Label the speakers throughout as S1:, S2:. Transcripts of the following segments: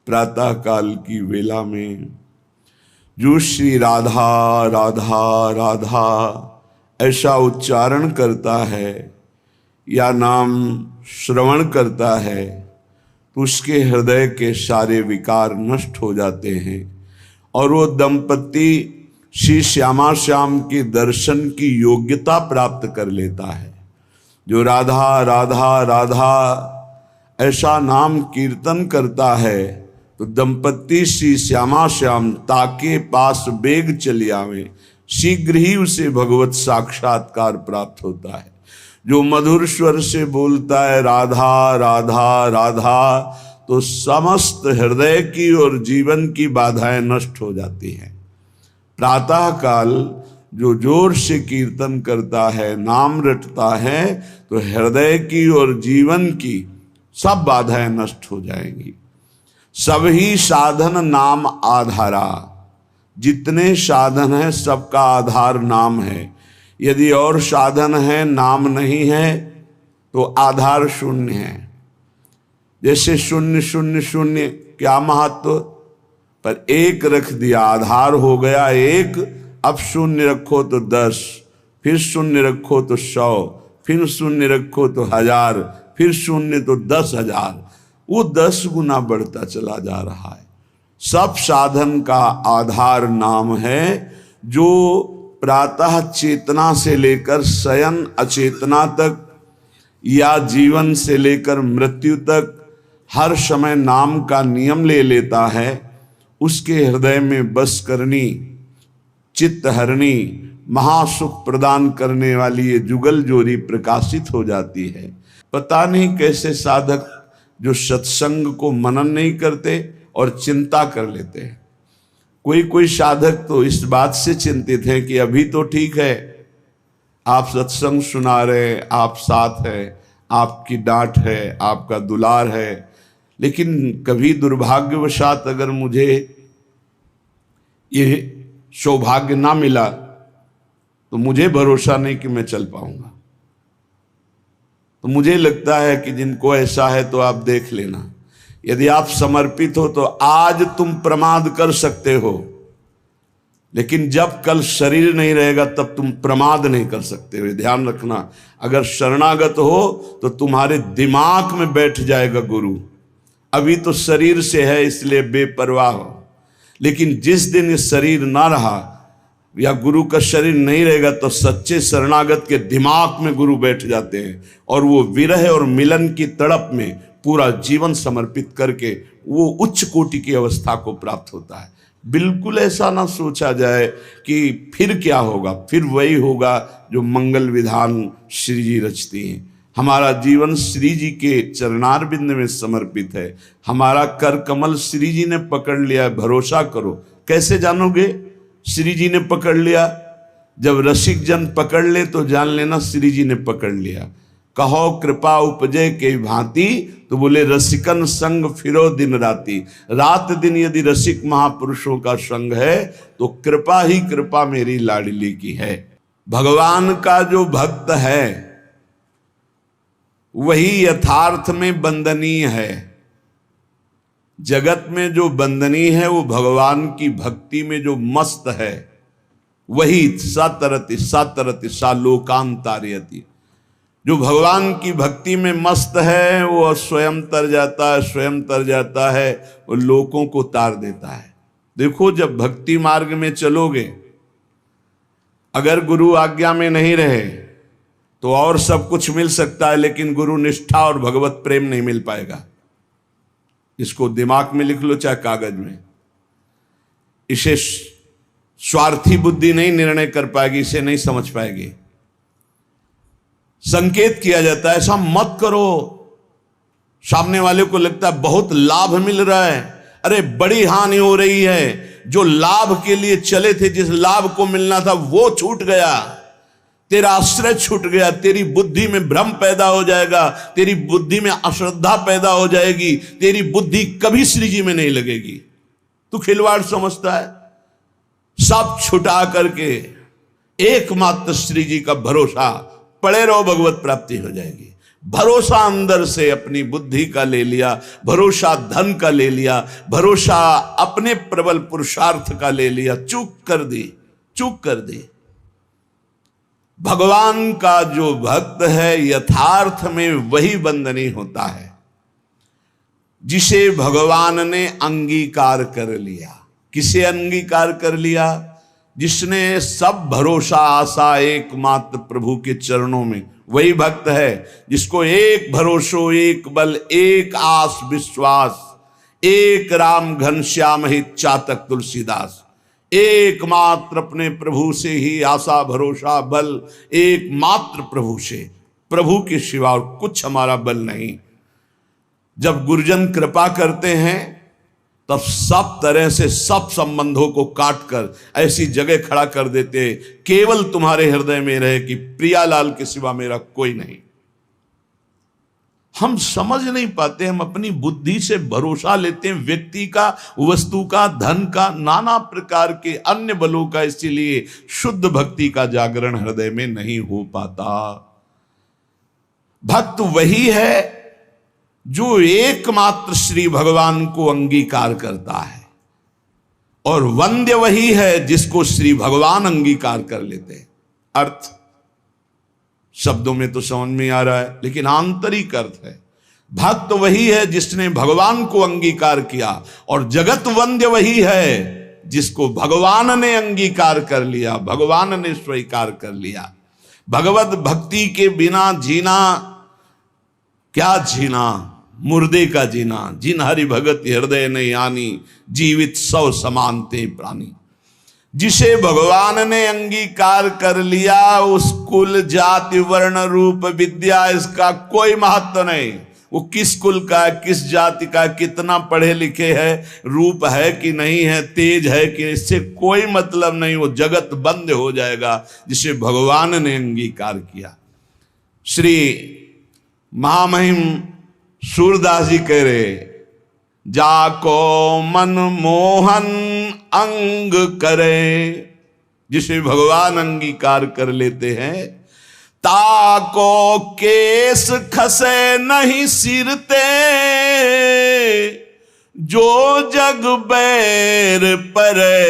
S1: प्रातः काल की वेला में जो श्री राधा राधा राधा ऐसा उच्चारण करता है या नाम श्रवण करता है तो उसके हृदय के सारे विकार नष्ट हो जाते हैं और वो दंपति श्री श्यामा श्याम के दर्शन की योग्यता प्राप्त कर लेता है। जो राधा राधा राधा ऐसा नाम कीर्तन करता है तो दंपति श्री श्यामा श्याम ताके पास बेग चले आवे, शीघ्र ही उसे भगवत साक्षात्कार प्राप्त होता है। जो मधुर स्वर से बोलता है राधा राधा राधा तो समस्त हृदय की और जीवन की बाधाएं नष्ट हो जाती हैं। प्रातः काल जो जोर से कीर्तन करता है, नाम रटता है तो हृदय की और जीवन की सब बाधाएं नष्ट हो जाएंगी। सभी साधन नाम आधारा, जितने साधन है सबका आधार नाम है। यदि और साधन है नाम नहीं है तो आधार शून्य है। जैसे शून्य शून्य शून्य क्या महत्व, पर एक रख दिया आधार हो गया एक। अब शून्य रखो तो 10, फिर शून्य रखो तो 100, फिर शून्य रखो तो 1000, फिर शून्य तो 10,000, वो 10 गुना बढ़ता चला जा रहा है। सब साधन का आधार नाम है। जो प्रातः चेतना से लेकर शयन अचेतना तक या जीवन से लेकर मृत्यु तक हर समय नाम का नियम ले लेता है, उसके हृदय में बस करनी चित्त हरणी महासुख प्रदान करने वाली ये जुगल जोरी प्रकाशित हो जाती है। पता नहीं कैसे साधक जो सत्संग को मनन नहीं करते और चिंता कर लेते हैं। कोई साधक तो इस बात से चिंतित है कि अभी तो ठीक है, आप सत्संग सुना रहे, आप साथ है, आपकी डांट है, आपका दुलार है, लेकिन कभी दुर्भाग्यवशात अगर मुझे ये सौभाग्य ना मिला तो मुझे भरोसा नहीं कि मैं चल पाऊंगा। तो मुझे लगता है कि जिनको ऐसा है तो आप देख लेना। यदि आप समर्पित हो तो आज तुम प्रमाद कर सकते हो, लेकिन जब कल शरीर नहीं रहेगा तब तुम प्रमाद नहीं कर सकते हो। ध्यान रखना, अगर शरणागत हो तो तुम्हारे दिमाग में बैठ जाएगा गुरु। अभी तो शरीर से है इसलिए बेपरवाह हो, लेकिन जिस दिन ये शरीर ना रहा या गुरु का शरीर नहीं रहेगा तो सच्चे शरणागत के दिमाग में गुरु बैठ जाते हैं और वो विरह और मिलन की तड़प में पूरा जीवन समर्पित करके वो उच्च कोटि की अवस्था को प्राप्त होता है। बिल्कुल ऐसा ना सोचा जाए कि फिर क्या होगा, फिर वही होगा जो मंगल विधान श्री जी रचती हैं। हमारा जीवन श्री जी के चरणारविंद में समर्पित है। हमारा कर कमल श्री जी ने पकड़ लिया है, भरोसा करो। कैसे जानोगे श्री जी ने पकड़ लिया? जब रसिक जन पकड़ ले तो जान लेना श्री जी ने पकड़ लिया। कहो कृपा उपजे के भांति, तो बोले रसिकन संग फिरो दिन राती। रात दिन यदि रसिक महापुरुषों का संग है तो कृपा ही कृपा मेरी लाडली की है। भगवान का जो भक्त है वही यथार्थ में वंदनीय है। जगत में जो वंदनीय है वो भगवान की भक्ति में जो मस्त है वही सतरति सतरति सा लोकांतारयति। जो भगवान की भक्ति में मस्त है वो स्वयं तर जाता है, स्वयं तर जाता है, वो लोगों को तार देता है। देखो जब भक्ति मार्ग में चलोगे, अगर गुरु आज्ञा में नहीं रहे तो और सब कुछ मिल सकता है, लेकिन गुरु निष्ठा और भगवत प्रेम नहीं मिल पाएगा। इसको दिमाग में लिख लो चाहे कागज में। इसे स्वार्थी बुद्धि नहीं निर्णय कर पाएगी, इसे नहीं समझ पाएगी। संकेत किया जाता है ऐसा मत करो। सामने वाले को लगता है बहुत लाभ मिल रहा है, अरे बड़ी हानि हो रही है। जो लाभ के लिए चले थे, जिस लाभ को मिलना था वो छूट गया, तेरा आश्रय छूट गया, तेरी बुद्धि में भ्रम पैदा हो जाएगा, तेरी बुद्धि में अश्रद्धा पैदा हो जाएगी, तेरी बुद्धि कभी श्री जी में नहीं लगेगी। तू खिलवाड़ समझता है। सब छुटा करके एकमात्र श्री जी का भरोसा पड़े रहो, भगवत प्राप्ति हो जाएगी। भरोसा अंदर से अपनी बुद्धि का ले लिया, भरोसा धन का ले लिया, भरोसा अपने प्रबल पुरुषार्थ का ले लिया, चूक कर दी। भगवान का जो भक्त है यथार्थ में वही बंधनी होता है जिसे भगवान ने अंगीकार कर लिया। किसे अंगीकार कर लिया? जिसने सब भरोसा आशा एकमात्र प्रभु के चरणों में, वही भक्त है जिसको एक भरोसो, एक बल, एक आस विश्वास, एक राम घनश्याम हित चातक तुलसीदास। एकमात्र अपने प्रभु से ही आशा भरोसा बल, एकमात्र प्रभु से, प्रभु के सिवा और कुछ हमारा बल नहीं। जब गुरुजन कृपा करते हैं तब सब तरह से सब संबंधों को काट कर ऐसी जगह खड़ा कर देते, केवल तुम्हारे हृदय में रहे कि प्रियालाल के सिवा मेरा कोई नहीं। हम समझ नहीं पाते, हम अपनी बुद्धि से भरोसा लेते हैं व्यक्ति का, वस्तु का, धन का, नाना प्रकार के अन्य बलों का, इसीलिए शुद्ध भक्ति का जागरण हृदय में नहीं हो पाता। भक्त वही है जो एकमात्र श्री भगवान को अंगीकार करता है, और वंद्य वही है जिसको श्री भगवान अंगीकार कर लेते हैं। अर्थ शब्दों में तो समझ में आ रहा है, लेकिन आंतरिक अर्थ है, भक्त वही है जिसने भगवान को अंगीकार किया, और जगत वंद्य वही है जिसको भगवान ने अंगीकार कर लिया, भगवान ने स्वीकार कर लिया। भगवत भक्ति के बिना जीना क्या जीना, मुर्दे का जीना। जिन हरि भगत हृदय ने यानी, जीवित सौ समानते प्राणी। जिसे भगवान ने अंगीकार कर लिया, उस कुल जाति वर्ण रूप विद्या इसका कोई महत्व नहीं। वो किस कुल का है, किस जाति का, कितना पढ़े लिखे है, रूप है कि नहीं है, तेज है कि, इससे कोई मतलब नहीं। वो जगत बंद हो जाएगा जिसे भगवान ने अंगीकार किया। श्री महामहिम सूरदास जी कह रहे, जाको मन मोहन अंग करे, जिसे भगवान अंगीकार कर लेते हैं, ताको केस खसे नहीं सिरते, जो जग बैर परे।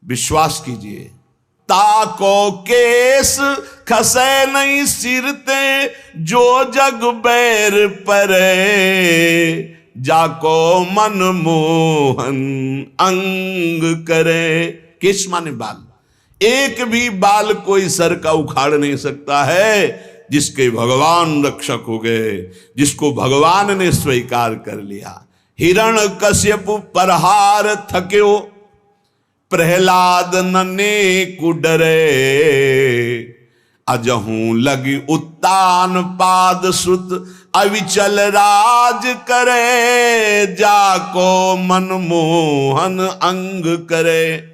S1: विश्वास कीजिए, ताको केस खसे नहीं सिरते, जो जग बैर परे, जाको मन मोहन अंग करे। केस माने बाल, एक भी बाल कोई सर का उखाड़ नहीं सकता है जिसके भगवान रक्षक हो गए, जिसको भगवान ने स्वीकार कर लिया। हिरण कश्यप परहार थक्यो, प्रहलाद नने कुडरे, अजहू लगी उत्तान पाद सुत, अविचल राज करे, जाको मन मोहन अंग करे।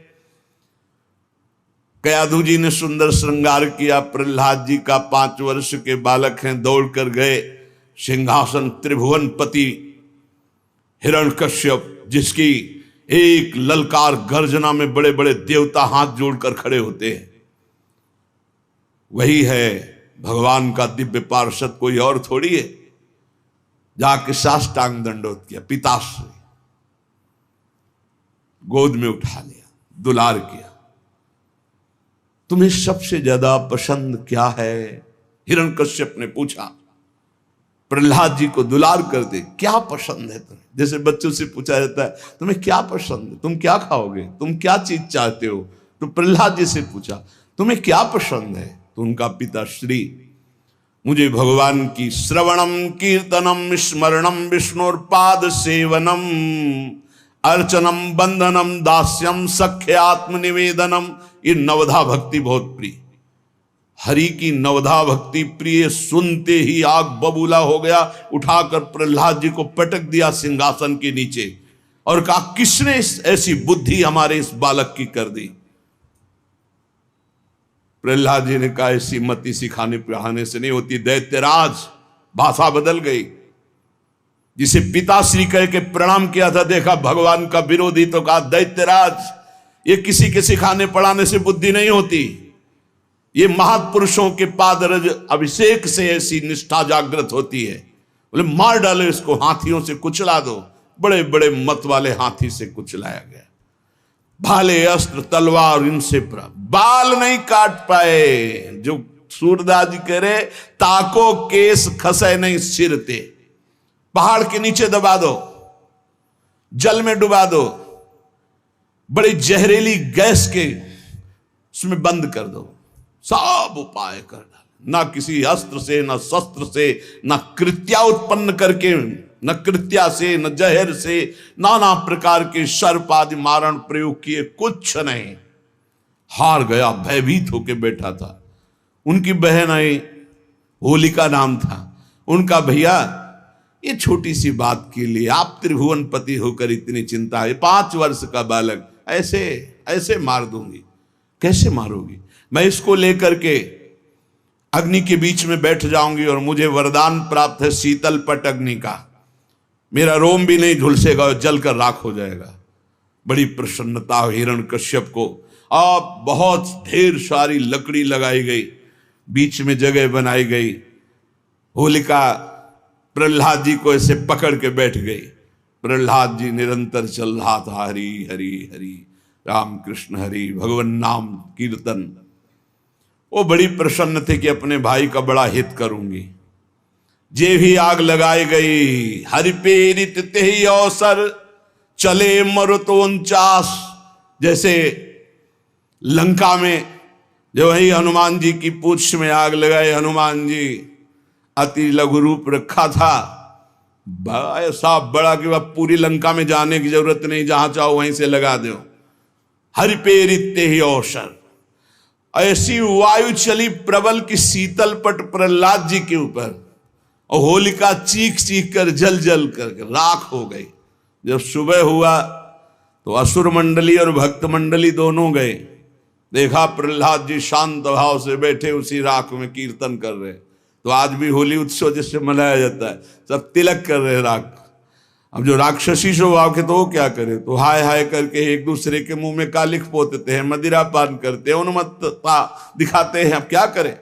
S1: कयाधु जी ने सुंदर श्रृंगार किया। प्रहलाद जी का 5 वर्ष के बालक हैं, दौड़ कर गए सिंहासन त्रिभुवन पति हिरण्यकश्यप, जिसकी एक ललकार गर्जना में बड़े बड़े देवता हाथ जोड़कर खड़े होते हैं। वही है भगवान का दिव्य पार्षद, कोई और थोड़ी है। जाके साष्टांग दंडोत किया, पिताश्री गोद में उठा लिया, दुलार किया। तुम्हें सबसे ज्यादा पसंद क्या है? हिरण्यकश्यप ने पूछा। प्रहलाद जी को दुलार कर दे, क्या पसंद है तुम्हें? जैसे बच्चों से पूछा जाता है तुम्हें क्या पसंद है, तुम क्या खाओगे, तुम क्या चीज चाहते हो, तो प्रहलाद जी से पूछा तुम्हें क्या पसंद है, तो उनका पिता श्री, मुझे भगवान की श्रवणम कीर्तनम स्मरणम विष्णुर्पाद सेवनम अर्चनम बंदनम दास्यम सख्य आत्मनिवेदनम, ये नवधा भक्ति बहुत प्रिय। हरि की नवधा भक्ति प्रिय सुनते ही आग बबूला हो गया। उठाकर प्रहलाद जी को पटक दिया सिंहासन के नीचे और कहा किसने ऐसी बुद्धि हमारे इस बालक की कर दी? प्रहलाद जी ने कहा ऐसी मति सिखाने पढ़ाने से नहीं होती दैत्यराज। भाषा बदल गई। जिसे पिताश्री कह के प्रणाम किया था, देखा भगवान का विरोधी तो कहा दैत्यराज। ये किसी के सिखाने पढ़ाने से बुद्धि नहीं होती, ये महापुरुषों के पादरज अभिषेक से ऐसी निष्ठा जागृत होती है। बोले मार डालो इसको, हाथियों से कुचला दो। बड़े बड़े मत वाले हाथी से कुचलाया गया। भाले अस्त्र तलवार इनसे बाल नहीं काट पाए। जो सूरदास जी कह रहे, ताको केस खसे नहीं सिर ते। पहाड़ के नीचे दबा दो, जल में डुबा दो, बड़ी जहरीली गैस के उसमें बंद कर दो, सब उपाय कर डाले। ना किसी अस्त्र से, ना शस्त्र से, ना कृत्या उत्पन्न करके, न कृत्या से, न जहर से, नाना प्रकार के सर्प आदि मारण प्रयोग किए, कुछ नहीं। हार गया, भयभीत होके बैठा था। उनकी बहन आई, होलिका नाम था उनका। भैया ये छोटी सी बात के लिए आप त्रिभुवनपति होकर इतनी चिंता है? 5 वर्ष का बालक ऐसे ऐसे मार दूंगी। कैसे मारोगी? मैं इसको लेकर के अग्नि के बीच में बैठ जाऊंगी और मुझे वरदान प्राप्त है शीतल पट अग्नि का। मेरा रोम भी नहीं झुलसेगा और जलकर राख हो जाएगा। बड़ी प्रसन्नता हिरण्यकश्यप को। अब बहुत ढेर सारी लकड़ी लगाई गई, बीच में जगह बनाई गई। होलिका प्रहलाद जी को ऐसे पकड़ के बैठ गई। प्रहलाद जी निरंतर चल रहा था, हरि हरि हरि, राम कृष्ण हरि, भगवान नाम कीर्तन। वो बड़ी प्रसन्न थे कि अपने भाई का बड़ा हित करूंगी। जे भी आग लगाई गई, हरि पेरित तेहि अवसर, चले मरुतो 49। जैसे लंका में जो वही हनुमान जी की पूंछ में आग लगाए, हनुमान जी अति लघु रूप रखा था, ऐसा बड़ा कि वह पूरी लंका में जाने की जरूरत नहीं, जहां चाहो वहीं से लगा दो। हरि पेरित तेहि अवसर। ऐसी वायु चली प्रबल की शीतल पट प्रहलाद जी के ऊपर, और होलिका चीख चीख कर जल जल कर राख हो गई। जब सुबह हुआ तो असुर मंडली और भक्त मंडली दोनों गए। देखा प्रहलाद जी शांत भाव से बैठे उसी राख में कीर्तन कर रहे। तो आज भी होली उत्सव जिससे मनाया जाता है, सब तिलक कर रहे राख। अब जो राक्षसी स्वभाव के तो वो क्या करे, तो हाय हाय करके एक दूसरे के मुंह में कालिख पोतते हैं, मदिरा पान करते हैं, उन्मत्तता दिखाते हैं। अब क्या करें?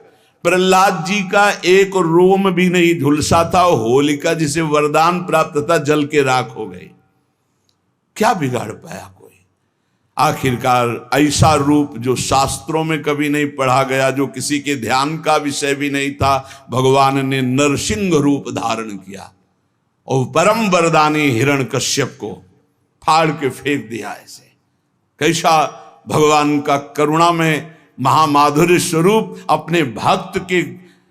S1: प्रहलाद जी का एक रोम भी नहीं झुलसा था। होलिका जिसे वरदान प्राप्त था जल के राख हो गई। क्या बिगाड़ पाया कोई? आखिरकार ऐसा रूप जो शास्त्रों में कभी नहीं पढ़ा गया, जो किसी के ध्यान का विषय भी नहीं था, भगवान ने नरसिंह रूप धारण किया और परम वरदानी हिरण्यकश्यप को फाड़ के फेंक दिया। ऐसे कैसा भगवान का करुणा में महामाधुर्य स्वरूप अपने भक्त के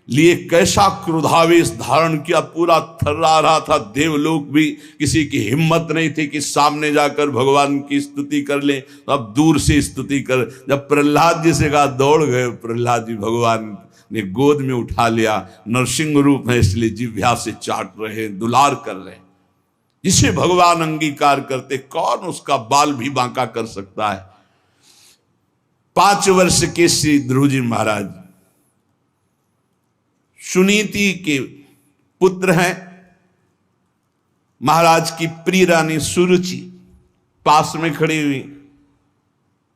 S1: लिए कैसा क्रोधावेश धारण किया। पूरा थर्रा रहा था देवलोक भी, किसी की हिम्मत नहीं थी कि सामने जाकर भगवान की स्तुति कर ले, तो अब दूर से स्तुति कर। जब प्रहलाद जी से कहा, दौड़ गए प्रहलाद जी, भगवान ने गोद में उठा लिया। नरसिंह रूप है इसलिए जिह्वा से चाट रहे, दुलार कर रहे। जिसे भगवान अंगीकार करते, कौन उसका बाल भी बांका कर सकता है? 5 वर्ष के श्री ध्रुव जी महाराज सुनीति के पुत्र हैं। महाराज की प्रिय रानी सुरुचि पास में खड़ी हुई।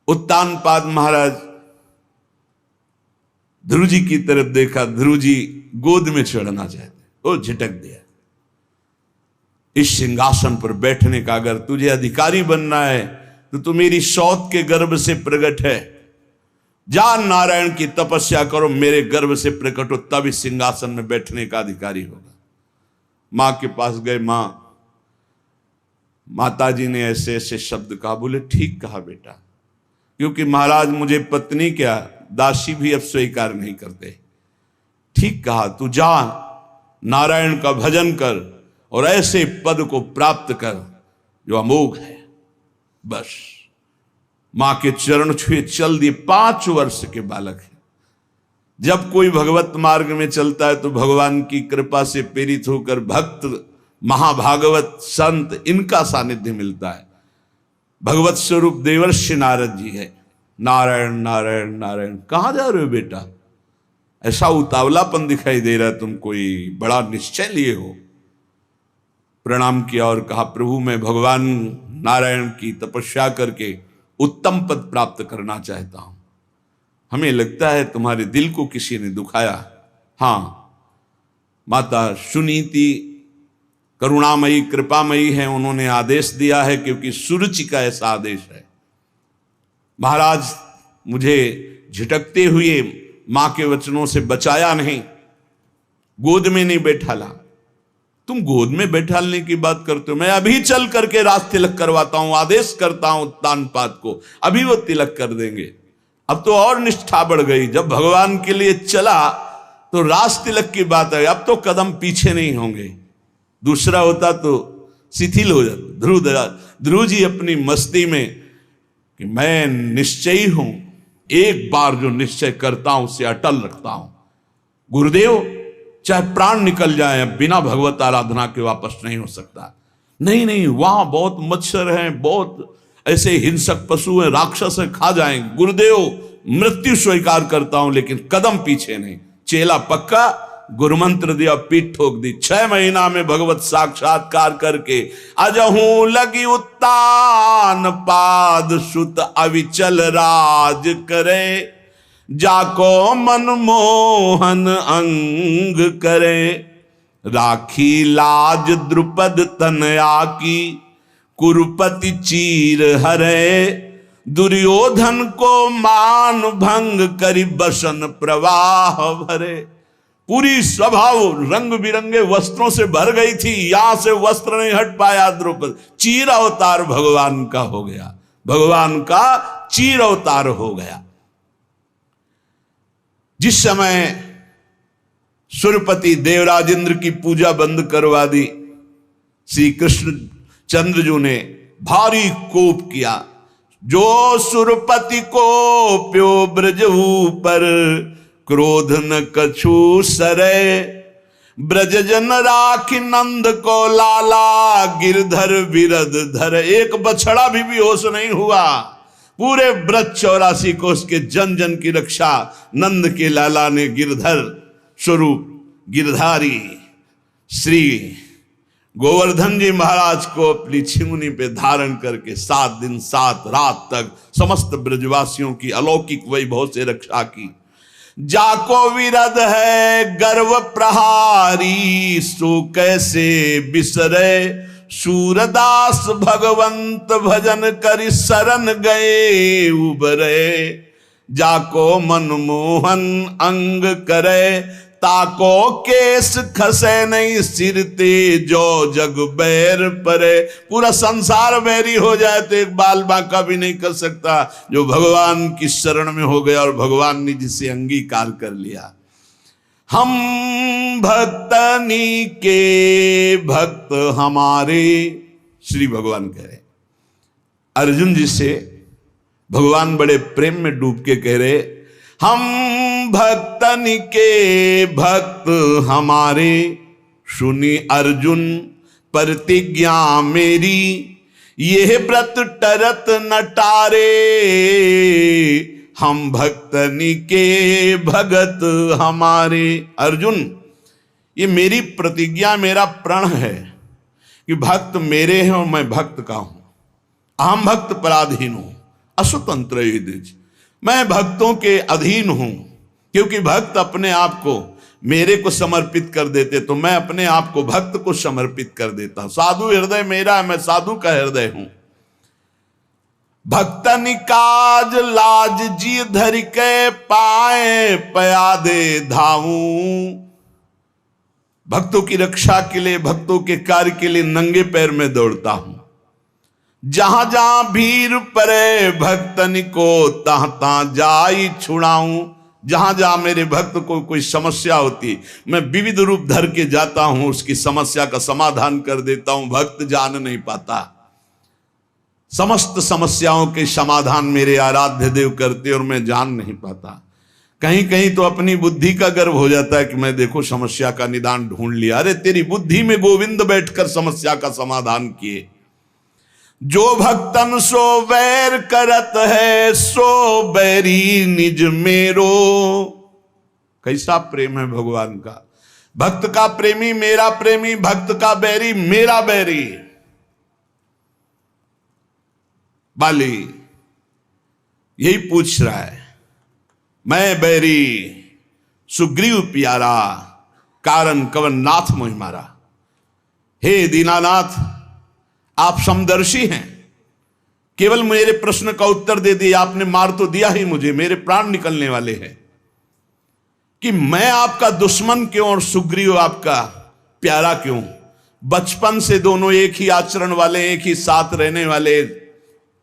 S1: उत्तानपाद महाराज ध्रुव जी की तरफ देखा, ध्रुव जी गोद में चढ़ना चाहते, वो झिटक दिया। इस सिंहासन पर बैठने का अगर तुझे अधिकारी बनना है तो तू मेरी सौत के गर्भ से प्रकट है। जा नारायण की तपस्या करो, मेरे गर्भ से प्रकट हो, तब इस सिंहासन में बैठने का अधिकारी होगा। मां के पास गए। माता जी ने ऐसे ऐसे शब्द कहा। बोले ठीक कहा बेटा, क्योंकि महाराज मुझे पत्नी क्या दासी भी अब स्वीकार नहीं करते। ठीक कहा, तू जा नारायण का भजन कर और ऐसे पद को प्राप्त कर जो अमोघ है। बस मां के चरण छुए चल दिए। 5 वर्ष के बालक है। जब कोई भगवत मार्ग में चलता है तो भगवान की कृपा से प्रेरित होकर भक्त, महाभागवत, संत, इनका सानिध्य मिलता है। भगवत स्वरूप देवर्षि नारद जी है। नारायण नारायण नारायण। कहां जा रहे हो बेटा? ऐसा उतावलापन दिखाई दे रहा है, तुम कोई बड़ा निश्चय लिए हो। प्रणाम किया और कहा, प्रभु मैं भगवान नारायण की तपस्या करके उत्तम पद प्राप्त करना चाहता हूं। हमें लगता है तुम्हारे दिल को किसी ने दुखाया। हाँ, माता सुनीति करुणामयी कृपामयी है, उन्होंने आदेश दिया है, क्योंकि सुरुचि का ऐसा आदेश है। महाराज मुझे झिटकते हुए मां के वचनों से बचाया नहीं, गोद में नहीं बैठाला। तुम गोद में बैठालने की बात करते हो, मैं अभी चल करके राज तिलक करवाता हूं, आदेश करता हूं तानपात को, अभी वो तिलक कर देंगे। अब तो और निष्ठा बढ़ गई, जब भगवान के लिए चला तो राज तिलक की बात है, अब तो कदम पीछे नहीं होंगे। दूसरा होता तो शिथिल हो जाता। ध्रुव जी अपनी मस्ती में कि मैं निश्चयी हूं, एक बार जो निश्चय करता हूं उसे अटल रखता हूं। गुरुदेव चाहे प्राण निकल जाए, बिना भगवत आराधना के वापस नहीं हो सकता। नहीं नहीं, वहां बहुत मच्छर हैं, बहुत ऐसे हिंसक पशु हैं, राक्षस हैं, खा जाएंगे। गुरुदेव मृत्यु स्वीकार करता हूं, लेकिन कदम पीछे नहीं। चेला पक्का, गुरुमंत्र दिया, पीठ ठोक दी। 6 महीना में भगवत साक्षात्कार करके अजहू लगी उत्तान पाद सुत अविचल राज करे, जाको मनमोहन अंग करे, राखी लाज द्रुपद तनया की, कुरुपति चीर हरे, दुर्योधन को मान भंग करी बसन प्रवाह भरे। पूरी स्वभाव रंग बिरंगे वस्त्रों से भर गई थी, यहां से वस्त्र नहीं हट पाया द्रुपद। चीर अवतार भगवान का हो गया, भगवान का चीर अवतार हो गया। जिस समय सुरपति देवराज इंद्र की पूजा बंद करवा दी, श्री कृष्ण चंद्रजू ने भारी कोप किया। जो सुरपति को प्यो ब्रज ऊपर, क्रोध न कछु सरे, ब्रज जन राखी नंद को लाला, गिरधर विरद धर। एक बछड़ा भी बेहोश नहीं हुआ, पूरे ब्रज 84 को उसके जन जन की रक्षा नंद के लाला ने गिरधर स्वरूप गिरधारी श्री गोवर्धन जी महाराज को अपनी छिमुनी पे धारण करके 7 दिन 7 रात तक समस्त ब्रजवासियों की अलौकिक वैभव से रक्षा की। जाको विरद है गर्व प्रहारी, सो कैसे बिसरे, सूरदास भगवंत भजन करि शरण गए उबरे, जाको मनमोहन अंग करे, ताको केस खसे नहीं सिरते, जो जग बैर परे। पूरा संसार बैरी हो जाए तो एक बाल बांका भी नहीं कर सकता, जो भगवान की शरण में हो गया और भगवान ने जिसे अंगीकार कर लिया। हम भक्तनी के भक्त हमारे, श्री भगवान कह रहे। अर्जुन जी से भगवान बड़े प्रेम में डूब के कह रहे, हम भक्तन के भक्त हमारे, सुनी अर्जुन प्रतिज्ञा मेरी, यह व्रत टरत न टारे, हम भक्तनी के भगत हमारे। अर्जुन, ये मेरी प्रतिज्ञा, मेरा प्रण है कि भक्त मेरे हैं और मैं भक्त का हूं। अहम भक्त पराधीन हूं, असुतंत्र युधिष्ठिर, मैं भक्तों के अधीन हूं। क्योंकि भक्त अपने आप को मेरे को समर्पित कर देते, तो मैं अपने आप को भक्त को समर्पित कर देता हूं। साधु हृदय मेरा है, मैं साधु का हृदय हूं। भक्तनि काज लाज जी धरि के, पाए पयादे धाऊं। भक्तों की रक्षा के लिए, भक्तों के कार्य के लिए नंगे पैर में दौड़ता हूं। जहां जहां भीड़ परे भक्तनि को, तहां तहां जाई छुड़ाऊं। जहां जहां मेरे भक्त को कोई समस्या होती, मैं विविध रूप धर के जाता हूं, उसकी समस्या का समाधान कर देता हूं। भक्त जान नहीं पाता, समस्त समस्याओं के समाधान मेरे आराध्य देव करते और मैं जान नहीं पाता। कहीं कहीं तो अपनी बुद्धि का गर्व हो जाता है कि मैं देखो समस्या का निदान ढूंढ लिया। अरे तेरी बुद्धि में गोविंद बैठकर समस्या का समाधान किए। जो भक्तन सो बैर करत है, सो बैरी निज मेरो। कैसा प्रेम है भगवान का। भक्त का प्रेमी मेरा प्रेमी, भक्त का बैरी मेरा बैरी। बाली यही पूछ रहा है, मैं बैरी सुग्रीव प्यारा, कारण कवन नाथ मोहि मारा। हे दीनानाथ, आप समदर्शी हैं, केवल मेरे प्रश्न का उत्तर दे दिया आपने, मार तो दिया ही मुझे, मेरे प्राण निकलने वाले हैं, कि मैं आपका दुश्मन क्यों और सुग्रीव आपका प्यारा क्यों? बचपन से दोनों एक ही आचरण वाले, एक ही साथ रहने वाले।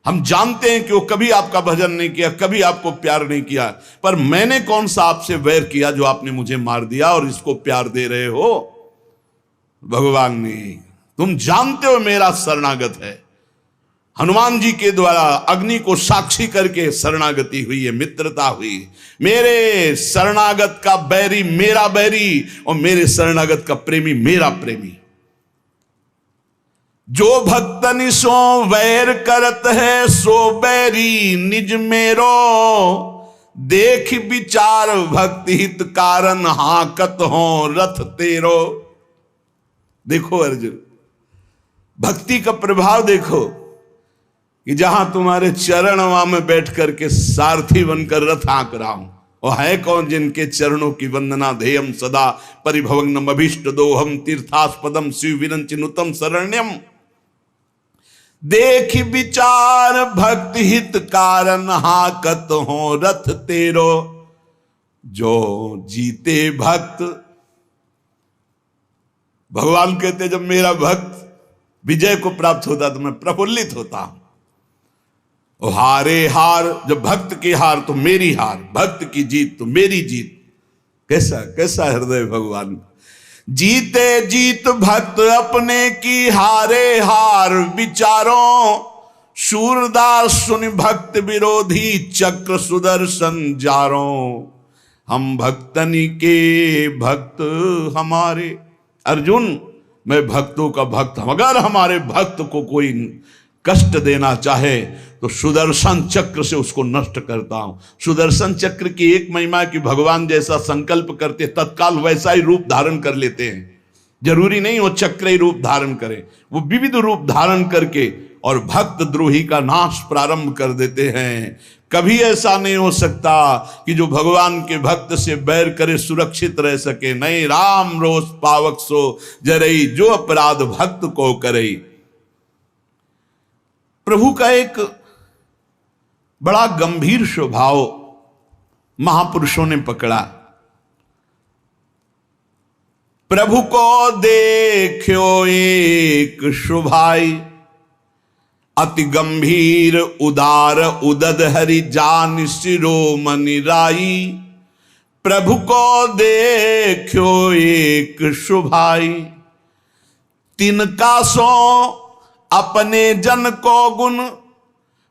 S1: हम जानते हैं कि वो कभी आपका भजन नहीं किया, कभी आपको प्यार नहीं किया, पर मैंने कौन सा आपसे वैर किया जो आपने मुझे मार दिया और इसको प्यार दे रहे हो? भगवान ने, तुम जानते हो मेरा शरणागत है। हनुमान जी के द्वारा अग्नि को साक्षी करके शरणागति हुई है, मित्रता हुई। मेरे शरणागत का बैरी मेरा बैरी और मेरे शरणागत का प्रेमी मेरा प्रेमी। जो भक्तनि सो वैर करत है, सो बैरी निज मेरो, देख विचार भक्ति हित कारण, हाकत हो रथ तेरो। देखो अर्जुन, भक्ति का प्रभाव देखो कि जहां तुम्हारे चरण वहां में बैठ करके सारथी बनकर रथ हाँक रहा हूं, और है कौन जिनके चरणों की वंदना ध्येयम सदा, परिभवग्नम अभीष्ट दोहम, तीर्थास्पदम शिव विरंचिनुतम शरण्यम। देख विचार भक्ति हित कारण, हाकत हो रथ तेरो। जो जीते भक्त, भगवान कहते जब मेरा भक्त विजय को प्राप्त होता तो मैं प्रफुल्लित होता हूं। और हारे हार, जब भक्त की हार तो मेरी हार, भक्त की जीत तो मेरी जीत। कैसा कैसा हृदय भगवान। जीते जीत भक्त अपने की, हारे हार विचारों, शूरदास सुन भक्त विरोधी, चक्र सुदर्शन जारों। हम भक्तनी के भक्त हमारे। अर्जुन, मैं भक्तों का भक्त हूं, अगर हमारे भक्त को कोई कष्ट देना चाहे तो सुदर्शन चक्र से उसको नष्ट करता हूं। सुदर्शन चक्र की एक महिमा कि भगवान जैसा संकल्प करते तत्काल वैसा ही रूप धारण कर लेते हैं। जरूरी नहीं वो चक्र ही रूप धारण करें, वो विविध रूप धारण करके और भक्त द्रोही का नाश प्रारंभ कर देते हैं। कभी ऐसा नहीं हो सकता कि जो भगवान के भक्त से बैर करे सुरक्षित रह सके। नहीं, राम रोष पावक सो जरई, जो अपराध भक्त को करे। प्रभु का एक बड़ा गंभीर स्वभाव महापुरुषों ने पकड़ा। प्रभु को देखो एक शुभाई, अति गंभीर उदार उदद हरि जान शिरोमणि राई। प्रभु को देखो एक शुभाई, तिनका सो अपने जन को गुण,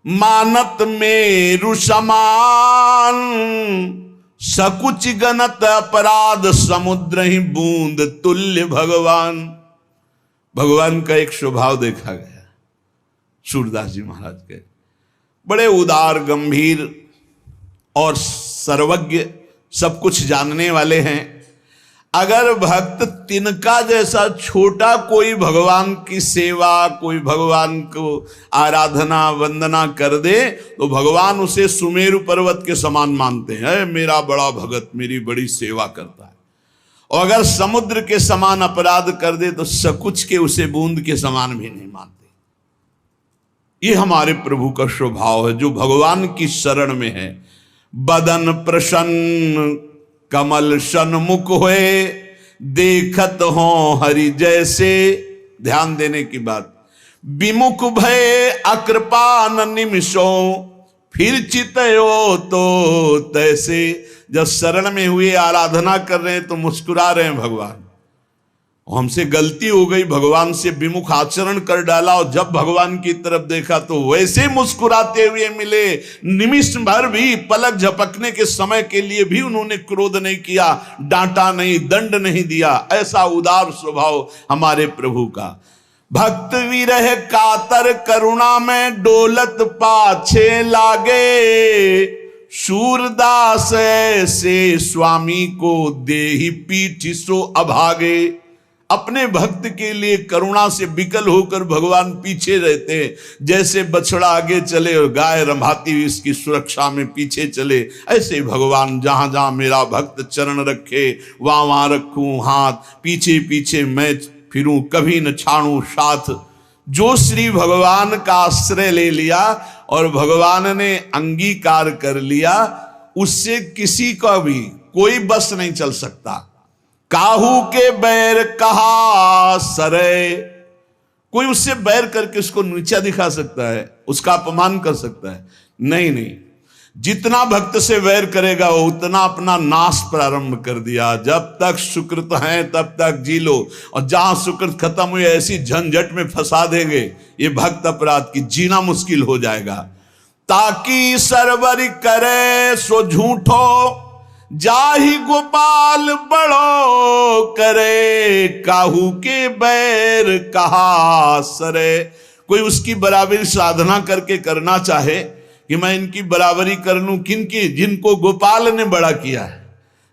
S1: मानत मेरु समान। सकुच गणत अपराध समुद्र ही बूंद तुल्य भगवान। भगवान का एक स्वभाव देखा गया सूरदास जी महाराज के, बड़े उदार गंभीर और सर्वज्ञ, सब कुछ जानने वाले हैं। अगर भक्त तिनका जैसा छोटा कोई भगवान की सेवा, कोई भगवान को आराधना वंदना कर दे तो भगवान उसे सुमेरु पर्वत के समान मानते हैं। मेरा बड़ा भगत मेरी बड़ी सेवा करता है। और अगर समुद्र के समान अपराध कर दे तो सकुच के उसे बूंद के समान भी नहीं मानते। ये हमारे प्रभु का स्वभाव है जो भगवान की शरण में है। बदन प्रसन्न कमल सन्मुख हुए, देखत हो हरि जैसे। ध्यान देने की बात, विमुख भय अकृपान निमिषों, फिर चितयो तो तैसे। जब शरण में हुए आराधना कर रहे हैं तो मुस्कुरा रहे हैं भगवान। हमसे गलती हो गई, भगवान से विमुख आचरण कर डाला, और जब भगवान की तरफ देखा तो वैसे मुस्कुराते हुए मिले। निमिष भर भी, पलक झपकने के समय के लिए भी उन्होंने क्रोध नहीं किया, डांटा नहीं, दंड नहीं दिया। ऐसा उदार स्वभाव हमारे प्रभु का। भक्त विरह कातर करुणा में, डोलत पाछे लागे। सूरदास से स्वामी को देहि पीठ सो अभागे। अपने भक्त के लिए करुणा से विकल होकर भगवान पीछे रहते हैं। जैसे बछड़ा आगे चले और गाय रंभाती हुई इसकी सुरक्षा में पीछे चले, ऐसे भगवान जहां जहां मेरा भक्त चरण रखे वहां वहां रखूं हाथ, पीछे पीछे मैं फिरूं, कभी न छाड़ूं साथ। जो श्री भगवान का आश्रय ले लिया और भगवान ने अंगीकार कर लिया, उससे किसी का भी कोई बस नहीं चल सकता। काहू के बैर कहा सरे, कोई उससे बैर करके उसको नीचा दिखा सकता है, उसका अपमान कर सकता है? नहीं नहीं, जितना भक्त से वैर करेगा वो उतना अपना नाश प्रारंभ कर दिया। जब तक सुकृत है तब तक जी लो, और जहां सुकृत खत्म हुई ऐसी झंझट में फंसा देंगे ये भक्त अपराध की, जीना मुश्किल हो जाएगा। ताकि सरवर करे सो झूठो, जाहि गोपाल बड़ो करे, काहू के बैर कहा सरे। कोई उसकी बराबरी साधना करके करना चाहे कि मैं इनकी बराबरी कर लूं, किनकी? जिनको गोपाल ने बड़ा किया है,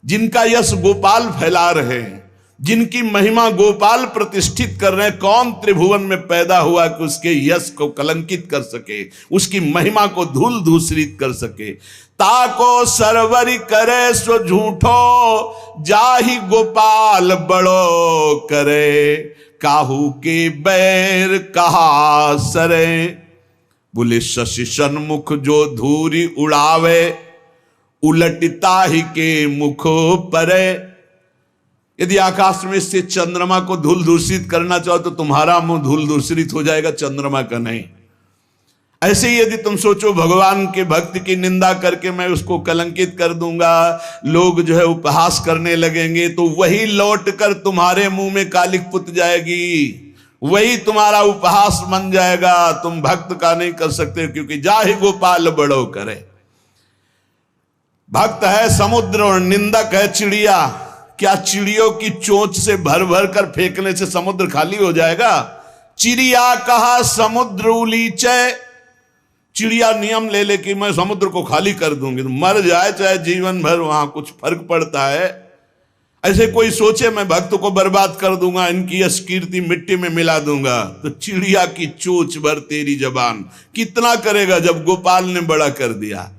S1: जिनका यश गोपाल फैला रहे हैं, जिनकी महिमा गोपाल प्रतिष्ठित कर रहे हैं। कौन त्रिभुवन में पैदा हुआ कि उसके यश को कलंकित कर सके, उसकी महिमा को धूल धूसरित कर सके। ताको सरवरी करे सो झूठो, जाहि गोपाल बड़ो करे, काहू के बैर कहा सरे। बोले शशि सन्मुख जो धूरी उड़ावे, उलटता ही के मुख परे। यदि आकाश में से चंद्रमा को धूल दूषित करना चाहो तो तुम्हारा मुंह धूल दूषित हो जाएगा, चंद्रमा का नहीं। ऐसे ही यदि तुम सोचो भगवान के भक्त की निंदा करके मैं उसको कलंकित कर दूंगा, लोग जो है उपहास करने लगेंगे, तो वही लौट कर तुम्हारे मुंह में कालिक पुत जाएगी, वही तुम्हारा उपहास बन जाएगा। तुम भक्त का नहीं कर सकते, क्योंकि जाहि गोपाल बड़ो करे। भक्त है समुद्र और निंदक है चिड़िया। क्या चिड़ियों की चोंच से भर भर कर फेंकने से समुद्र खाली हो जाएगा? चिड़िया कहा समुद्र उलीचे, चिड़िया नियम ले ले कि मैं समुद्र को खाली कर दूंगी, तो मर जाए चाहे जीवन भर, वहां कुछ फर्क पड़ता है? ऐसे कोई सोचे मैं भक्त को बर्बाद कर दूंगा, इनकी यश कीर्ति मिट्टी में मिला दूंगा, तो चिड़िया की चोंच भर तेरी जबान, कितना करेगा जब गोपाल ने बड़ा कर दिया।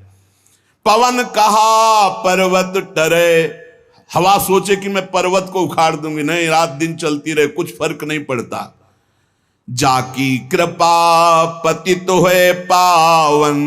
S1: पवन कहा पर्वत टरे, हवा सोचे कि मैं पर्वत को उखाड़ दूंगी, नहीं, रात दिन चलती रहे, कुछ फर्क नहीं पड़ता। जाकी कृपा पतित है पावन,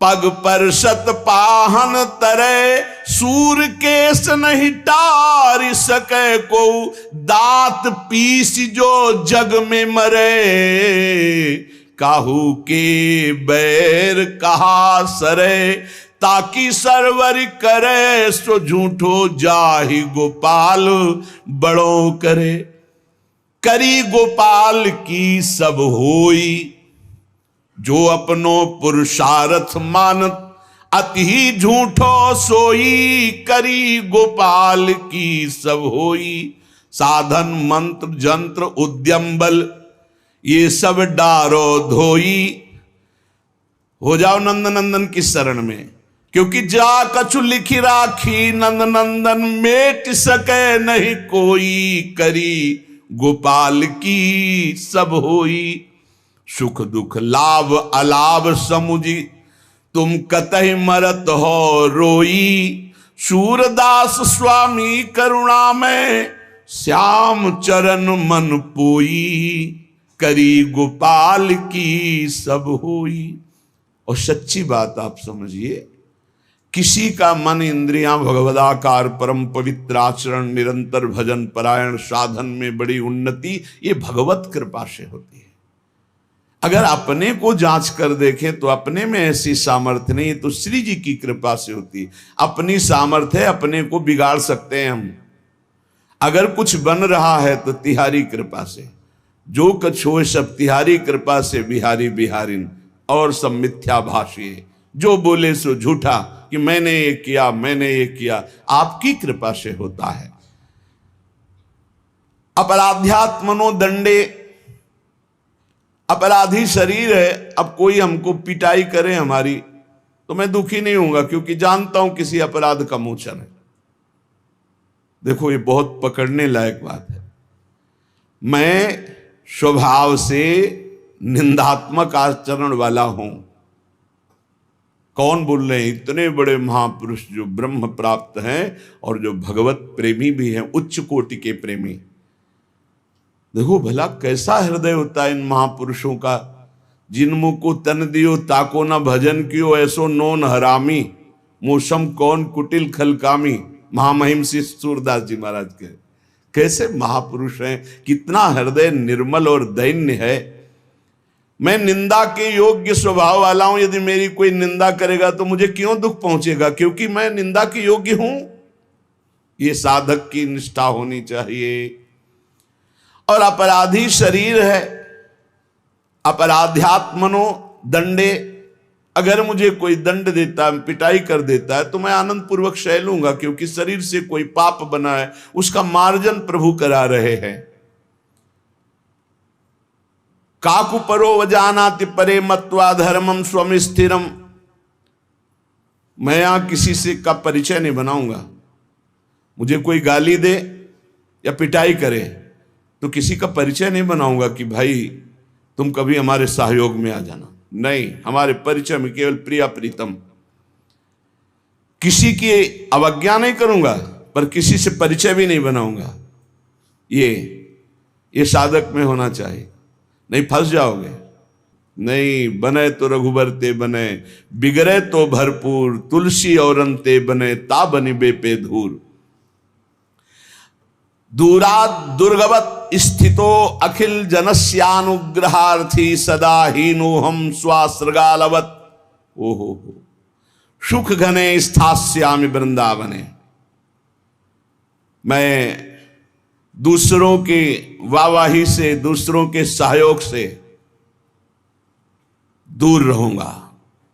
S1: पग पर सत पाहन तरे, सूर केस नहीं टार सके को, दांत पीस जो जग में मरे, काहू के बैर कहा सरे। ताकि सरवर करे सो झूठो, जाहि गोपाल बड़ो करे, करी गोपाल की सब होई, जो अपनो पुरुषार्थ मानत, अति ही झूठो सोई, करी गोपाल की सब होई। साधन मंत्र जंत्र उद्यम बल, ये सब डारो धोई, हो जाओ नंद नंदन की शरण में, क्योंकि जा कछु लिखी राखी, नंद नंदन मेट सके नहीं कोई, करी गोपाल की सब होई। सुख दुख लाभ अलाभ समुझी, तुम कतई मरत हो रोई, सूरदास स्वामी करुणा में, श्याम चरण मन पोई, करी गोपाल की सब होई। और सच्ची बात आप समझिए, किसी का मन इंद्रियां भगवदाकार परम पवित्र आचरण निरंतर भजन परायण साधन में बड़ी उन्नति, ये भगवत कृपा से होती है। अगर अपने को जांच कर देखें तो अपने में ऐसी सामर्थ्य नहीं, तो श्री जी की कृपा से होती है। अपनी सामर्थ्य अपने को बिगाड़ सकते हैं हम, अगर कुछ बन रहा है तो तिहारी कृपा से, जो कछ हो सब तिहारी कृपा से, बिहारी बिहारिन और सब मिथ्या भाषी, जो बोले सो झूठा कि मैंने ये किया मैंने ये किया, आपकी कृपा से होता है। अपराध्यात्मनो दंडे, अपराधी शरीर है, अब कोई हमको पिटाई करे हमारी तो मैं दुखी नहीं होऊंगा, क्योंकि जानता हूं किसी अपराध का मोचन है। देखो ये बहुत पकड़ने लायक बात है। मैं स्वभाव से निंदात्मक आचरण वाला हूं। कौन बोल रहे हैं? इतने बड़े महापुरुष जो ब्रह्म प्राप्त हैं और जो भगवत प्रेमी भी हैं, उच्च कोटि के प्रेमी। देखो भला कैसा हृदय होता है इन महापुरुषों का। जिन मुख को तन दियो ताको न भजन कियो, ऐसो नोन हरामी मौसम कौन कुटिल खलकामी। महामहिम श्री सूरदास जी महाराज के कैसे महापुरुष हैं, कितना हृदय निर्मल और दैन्य है। मैं निंदा के योग्य स्वभाव वाला हूं। यदि मेरी कोई निंदा करेगा तो मुझे क्यों दुख पहुंचेगा, क्योंकि मैं निंदा के योग्य हूं। ये साधक की निष्ठा होनी चाहिए। और अपराधी शरीर है, अपराध्यात्मनो दंडे। अगर मुझे कोई दंड देता है, पिटाई कर देता है, तो मैं आनंद पूर्वक सह लूंगा, क्योंकि शरीर से कोई पाप बना है, उसका मार्जन प्रभु करा रहे हैं। काकु परो वजानाति परे मत्वा धर्मम स्वम स्थिरम। मैं यहां किसी से का परिचय नहीं बनाऊंगा। मुझे कोई गाली दे या पिटाई करे तो किसी का परिचय नहीं बनाऊंगा कि भाई तुम कभी हमारे सहयोग में आ जाना। नहीं, हमारे परिचय में केवल प्रिया प्रीतम। किसी की अवज्ञा नहीं करूंगा, पर किसी से परिचय भी नहीं बनाऊंगा। ये साधक में होना चाहिए, नहीं फंस जाओगे। नहीं, बने तो रघुबर ते बने, बिगड़े तो भरपूर, तुलसी और अंते बने, ता बनी बेपे धूर। दूरात दुर्गवत स्थितो अखिल जनस्यानुग्रहार्थी, सदा हीनो हम स्वासृगालवत। ओहो सुख घने स्थास्यामि वृंदावने। मैं दूसरों के वाहवाही से, दूसरों के सहयोग से दूर रहूंगा।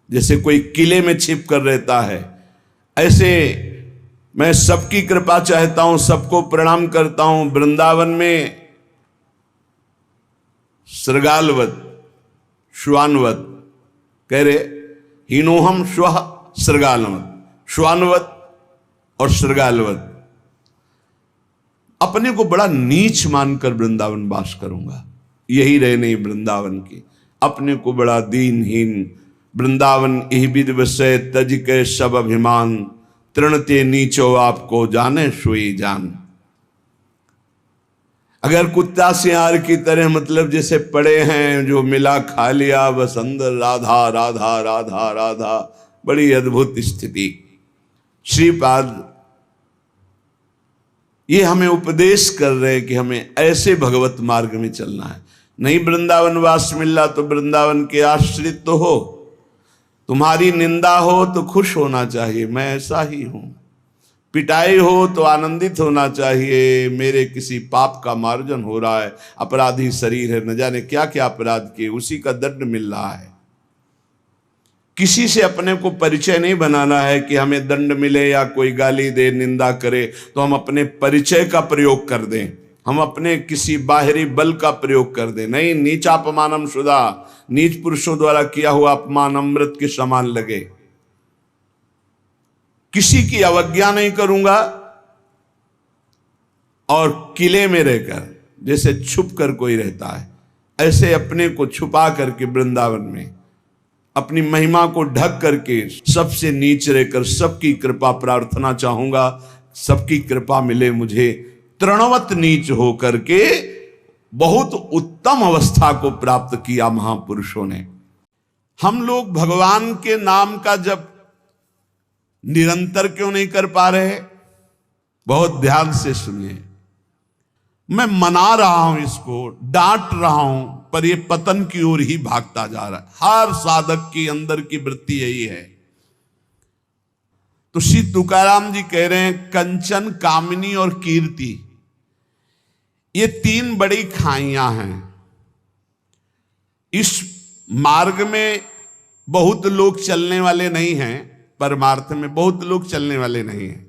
S1: जैसे कोई किले में छिप कर रहता है, ऐसे मैं सबकी कृपा चाहता हूं, सबको प्रणाम करता हूं। वृंदावन में सृगालवत, श्वानवत कह रहे, हीनोहम श्व सृगालवत, श्वानवत और सृगालवत। अपने को बड़ा नीच मानकर वृंदावन वास करूंगा। यही रहने वृंदावन की, अपने को बड़ा दीनहीन। वृंदावन यही विद विषय तज के सब अभिमान, तृणते नीचो आपको जाने सोई जान। अगर कुत्ता सियार की तरह मतलब जैसे पड़े हैं, जो मिला खा लिया, बस अंदर राधा राधा राधा राधा, बड़ी अद्भुत स्थिति। श्रीपाद ये हमें उपदेश कर रहे हैं कि हमें ऐसे भगवत मार्ग में चलना है। नहीं वृंदावन वास मिला तो वृंदावन के आश्रित तो हो। तुम्हारी निंदा हो तो खुश होना चाहिए, मैं ऐसा ही हूं। पिटाई हो तो आनंदित होना चाहिए, मेरे किसी पाप का मार्जन हो रहा है। अपराधी शरीर है, न जाने क्या क्या अपराध किए, उसी का दंड मिल रहा है। किसी से अपने को परिचय नहीं बनाना है कि हमें दंड मिले या कोई गाली दे, निंदा करे तो हम अपने परिचय का प्रयोग कर दें, हम अपने किसी बाहरी बल का प्रयोग कर दें। नहीं, नीचापमानम शुदा, नीच पुरुषों द्वारा किया हुआ अपमान अमृत के समान लगे। किसी की अवज्ञा नहीं करूंगा और किले में रहकर जैसे छुप कर कोई रहता है, ऐसे अपने को छुपा करके वृंदावन में अपनी महिमा को ढक करके सबसे नीच रहकर सबकी कृपा प्रार्थना चाहूंगा। सबकी कृपा मिले मुझे। तृणवत नीच हो करके बहुत उत्तम अवस्था को प्राप्त किया महापुरुषों ने। हम लोग भगवान के नाम का जप निरंतर क्यों नहीं कर पा रहे? बहुत ध्यान से सुनिए। मैं मना रहा हूं, इसको डांट रहा हूं, पर यह पतन की ओर ही भागता जा रहा है। हर साधक की अंदर की वृत्ति यही है। तो श्री तुकाराम जी कह रहे हैं, कंचन, कामिनी और कीर्ति, ये तीन बड़ी खाइयां हैं। इस मार्ग में बहुत लोग चलने वाले नहीं हैं, परमार्थ में बहुत लोग चलने वाले नहीं हैं।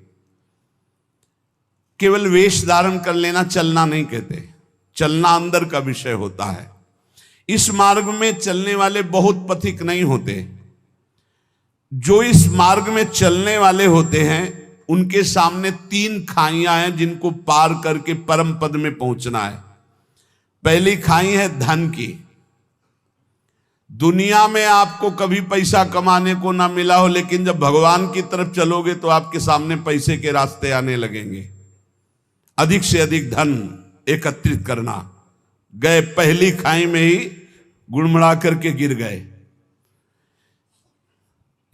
S1: केवल वेश धारण कर लेना चलना नहीं कहते, चलना अंदर का विषय होता है। इस मार्ग में चलने वाले बहुत पथिक नहीं होते। जो इस मार्ग में चलने वाले होते हैं उनके सामने तीन खाइयां हैं जिनको पार करके परम पद में पहुंचना है। पहली खाई है धन की। दुनिया में आपको कभी पैसा कमाने को ना मिला हो, लेकिन जब भगवान की तरफ चलोगे तो आपके सामने पैसे के रास्ते आने लगेंगे। अधिक से अधिक धन एकत्रित करना, गए पहली खाई में ही गुड़मड़ा करके गिर गए।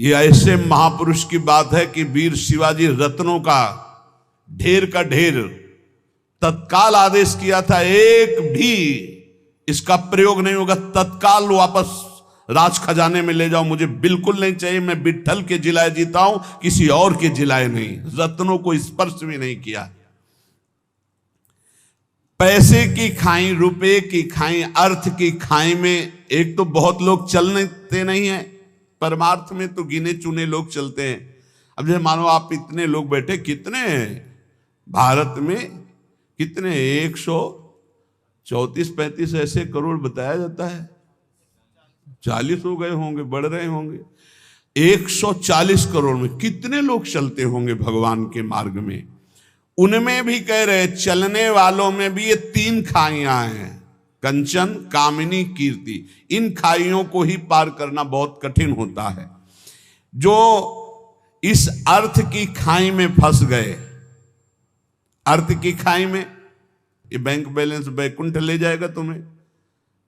S1: ये ऐसे महापुरुष की बात है कि वीर शिवाजी रत्नों का ढेर तत्काल आदेश किया था, एक भी इसका प्रयोग नहीं होगा, तत्काल वापस राज खजाने में ले जाओ, मुझे बिल्कुल नहीं चाहिए, मैं विट्ठल के जिलाए जीता हूं, किसी और के जिलाए नहीं। रत्नों को स्पर्श भी नहीं किया। पैसे की खाई, रुपए की खाई, अर्थ की खाई में एक तो बहुत लोग चलते नहीं है, परमार्थ में तो गिने चुने लोग चलते हैं। अब जैसे मानो आप इतने लोग बैठे, कितने भारत में कितने 134-35 ऐसे करोड़ बताया जाता है, 40 हो गए होंगे, बढ़ रहे होंगे। 140 करोड़ में कितने लोग चलते होंगे भगवान के मार्ग में। उनमें भी कह रहे चलने वालों में भी ये 3 खाइयां हैं, कंचन, कामिनी, कीर्ति। इन खाइयों को ही पार करना बहुत कठिन होता है। जो इस अर्थ की खाई में फंस गए, अर्थ की खाई में, ये बैंक बैलेंस बैकुंठ ले जाएगा तुम्हें,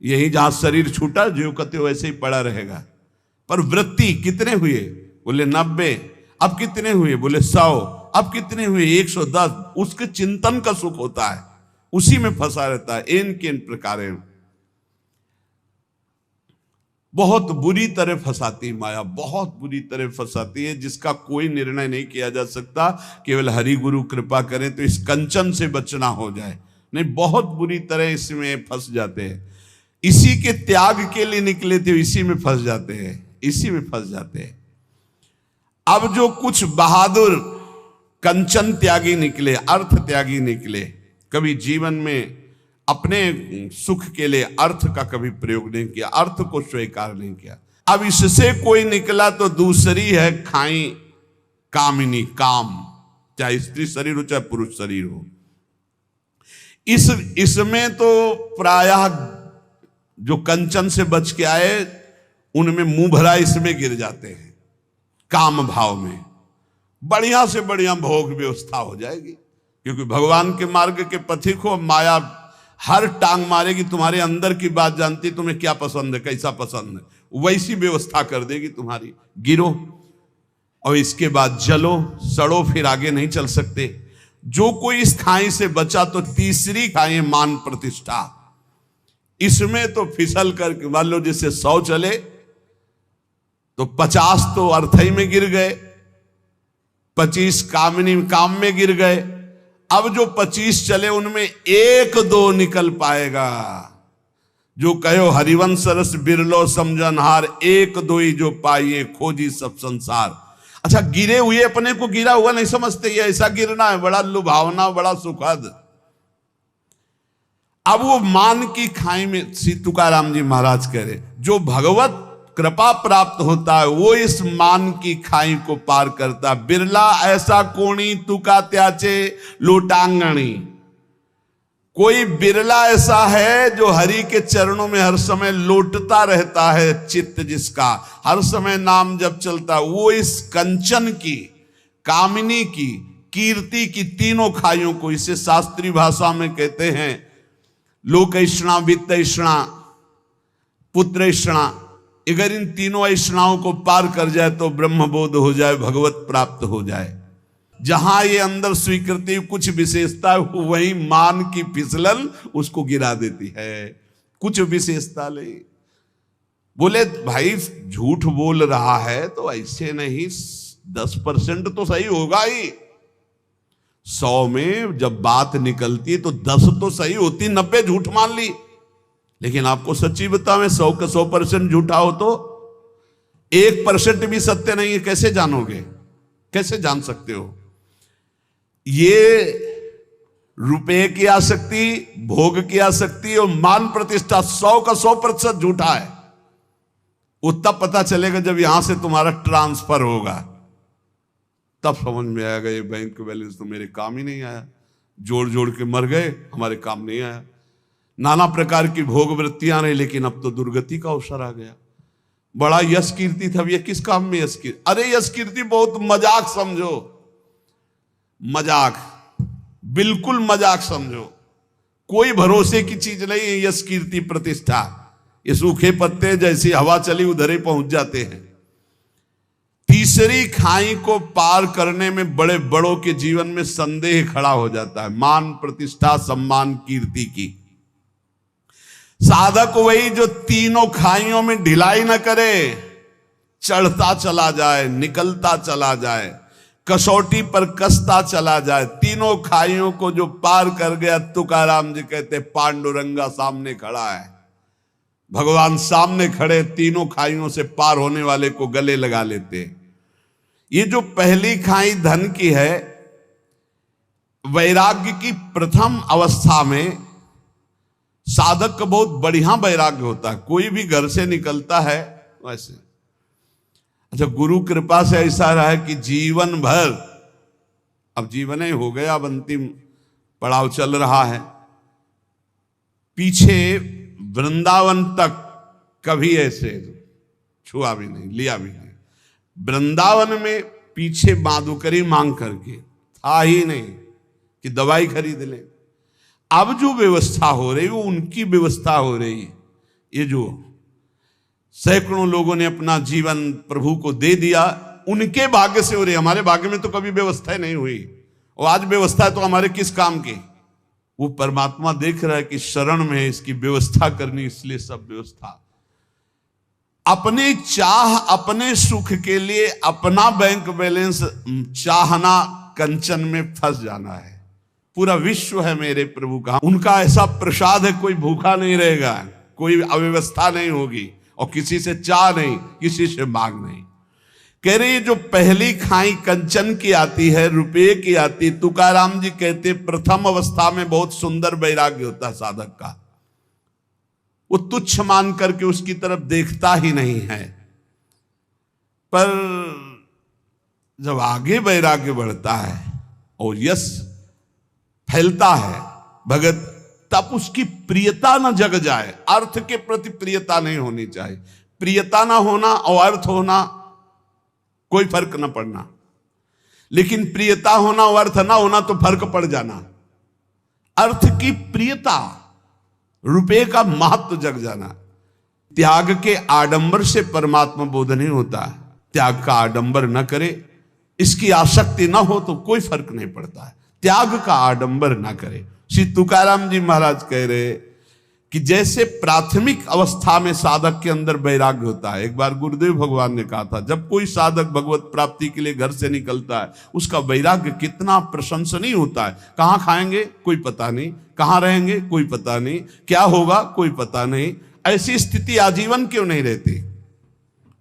S1: यही जहां शरीर छूटा जो कहते हो वैसे ही पड़ा रहेगा। पर वृत्ति कितने हुए? बोले 90। अब कितने हुए? बोले 100। अब कितने हुए? 110। उसके चिंतन का सुख होता है, उसी में फंसा रहता है। इन प्रकार बहुत बुरी तरह फंसाती माया, बहुत बुरी तरह फंसाती है, जिसका कोई निर्णय नहीं किया जा सकता। केवल हरि गुरु कृपा करें तो इस कंचन से बचना हो जाए, नहीं बहुत बुरी तरह इसमें फंस जाते हैं। इसी के त्याग के लिए निकले थे, इसी में फंस जाते हैं, इसी में फंस जाते हैं। अब जो कुछ बहादुर कंचन त्यागी निकले, अर्थ त्यागी निकले, कभी जीवन में अपने सुख के लिए अर्थ का कभी प्रयोग नहीं किया, अर्थ को स्वीकार नहीं किया। अब इससे कोई निकला तो दूसरी है खाई कामिनी, काम, चाहे स्त्री शरीर हो चाहे पुरुष शरीर हो। इसमें तो प्रायः जो कंचन से बच के आए उनमें मुंह भरा इसमें गिर जाते हैं। काम भाव में बढ़िया से बढ़िया भोग व्यवस्था हो जाएगी, क्योंकि भगवान के मार्ग के पथिक हो, माया हर टांग मारेगी। तुम्हारे अंदर की बात जानती, तुम्हें क्या पसंद है, कैसा पसंद है, वैसी व्यवस्था कर देगी तुम्हारी। गिरो और इसके बाद जलो, सड़ो, फिर आगे नहीं चल सकते। जो कोई इस खाई से बचा तो तीसरी खाई मान प्रतिष्ठा। इसमें तो फिसल कर मान लो जैसे 100 चले तो 50 तो अर्थई में गिर गए, 25 कामिनी काम में गिर गए। अब जो 25 चले उनमें 1-2 निकल पाएगा। जो कहो हरिवंश रस बिरलो समझनहार, 1-2 ही जो पाइए खोजी सब संसार। अच्छा, गिरे हुए अपने को गिरा हुआ नहीं समझते, ये ऐसा गिरना है बड़ा लुभावना, बड़ा सुखद। अब वो मान की खाई में श्री तुकाराम जी महाराज कह रहे, जो भगवत कृपा प्राप्त होता है वो इस मान की खाई को पार करता। बिरला ऐसा कोणी तुका त्याचे लोटांगणी। कोई बिरला ऐसा है जो हरि के चरणों में हर समय लोटता रहता है, चित्त जिसका हर समय नाम जब चलता, वो इस कंचन की, कामिनी की, कीर्ति की तीनों खाइयों को, इसे शास्त्रीय भाषा में कहते हैं लोक ऐषणा, वित्त ऐषणा, पुत्र ऐषणा। अगर इन तीनों ऐषणाओं को पार कर जाए तो ब्रह्मबोध हो जाए, भगवत प्राप्त हो जाए। जहां ये अंदर स्वीकृति कुछ विशेषता, वही मान की फिसलन उसको गिरा देती है। कुछ विशेषता नहीं। बोले भाई झूठ बोल रहा है तो ऐसे नहीं, 10% तो सही होगा ही। 100 में जब बात निकलती तो 10 तो सही होती, 90 झूठ मान ली। लेकिन आपको सच्ची बताऊं, 100 का 100% झूठा हो तो 1% भी सत्य नहीं है, कैसे जानोगे, कैसे जान सकते हो? ये रुपए की आसक्ति, भोग की आसक्ति और मान प्रतिष्ठा 100 का 100% झूठा है। वो तब पता चलेगा जब यहां से तुम्हारा ट्रांसफर होगा, तब समझ में आएगा ये बैंक बैलेंस तो मेरे काम ही नहीं आया। जोड़ जोड़ के मर गए, हमारे काम नहीं आया। नाना प्रकार की भोग वृत्तियां रही, लेकिन अब तो दुर्गति का अवसर आ गया। बड़ा यश कीर्ति था, ये किस काम में यश कीर्ति? अरे यश कीर्ति बहुत मजाक समझो, मजाक, बिल्कुल मजाक समझो, कोई भरोसे की चीज नहीं है यश कीर्ति प्रतिष्ठा। ये सूखे पत्ते जैसी हवा चली उधर ही पहुंच जाते हैं। तीसरी खाई को पार करने में बड़े बड़ों के जीवन में संदेह खड़ा हो जाता है, मान प्रतिष्ठा सम्मान कीर्ति की। साधक वही जो तीनों खाइयों में ढिलाई न करे, चढ़ता चला जाए, निकलता चला जाए, कसौटी पर कसता चला जाए। तीनों खाइयों को जो पार कर गया, तुकाराम जी कहते पांडुरंगा सामने खड़ा है, भगवान सामने खड़े, तीनों खाइयों से पार होने वाले को गले लगा लेते। ये जो पहली खाई धन की है, वैराग्य की प्रथम अवस्था में साधक का बहुत बढ़िया वैराग्य होता है। कोई भी घर से निकलता है वैसे, अच्छा गुरु कृपा से ऐसा रहा है कि जीवन भर, अब जीवन ही हो गया, अब अंतिम पड़ाव चल रहा है, पीछे वृंदावन तक कभी ऐसे छुआ भी नहीं, लिया भी नहीं। वृंदावन में पीछे माधुकरी मांग करके था ही नहीं कि दवाई खरीद ले। अब जो व्यवस्था हो रही वो उनकी व्यवस्था हो रही है। ये जो सैकड़ों लोगों ने अपना जीवन प्रभु को दे दिया, उनके भाग्य से हो रही। हमारे भाग्य में तो कभी व्यवस्था नहीं हुई, और आज व्यवस्था है तो हमारे किस काम की? वो परमात्मा देख रहा है कि शरण में इसकी व्यवस्था करनी, इसलिए सब व्यवस्था। अपने चाह अपने सुख के लिए अपना बैंक बैलेंस चाहना, कंचन में फंस जाना है। पूरा विश्व है मेरे प्रभु का, उनका ऐसा प्रसाद है, कोई भूखा नहीं रहेगा, कोई अव्यवस्था नहीं होगी, और किसी से चाह नहीं, किसी से मांग नहीं। कह रही जो पहली खाई कंचन की आती है, रुपये की आती, तुकाराम जी कहते प्रथम अवस्था में बहुत सुंदर वैराग्य होता है साधक का। वो तुच्छ मान करके उसकी तरफ देखता ही नहीं है, पर जब आगे वैराग्य बढ़ता है और यश फैलता है भगत, तब उसकी प्रियता न जग जाए। अर्थ के प्रति प्रियता नहीं होनी चाहिए। प्रियता ना होना और अर्थ होना कोई फर्क न पड़ना, लेकिन प्रियता होना और अर्थ ना होना तो फर्क पड़ जाना। अर्थ की प्रियता, रुपये का महत्व जग जाना। त्याग के आडंबर से परमात्मा बोध नहीं होता। त्याग का आडंबर न करे, इसकी आसक्ति न हो तो कोई फर्क नहीं पड़ता है। त्याग का आडंबर ना करे। श्री तुकाराम जी महाराज कह रहे कि जैसे प्राथमिक अवस्था में साधक के अंदर वैराग्य होता है। एक बार गुरुदेव भगवान ने कहा था, जब कोई साधक भगवत प्राप्ति के लिए घर से निकलता है, उसका वैराग्य कितना प्रशंसनीय होता है। कहाँ खाएंगे कोई पता नहीं, कहाँ रहेंगे कोई पता नहीं, क्या होगा कोई पता नहीं। ऐसी स्थिति आजीवन क्यों नहीं रहती?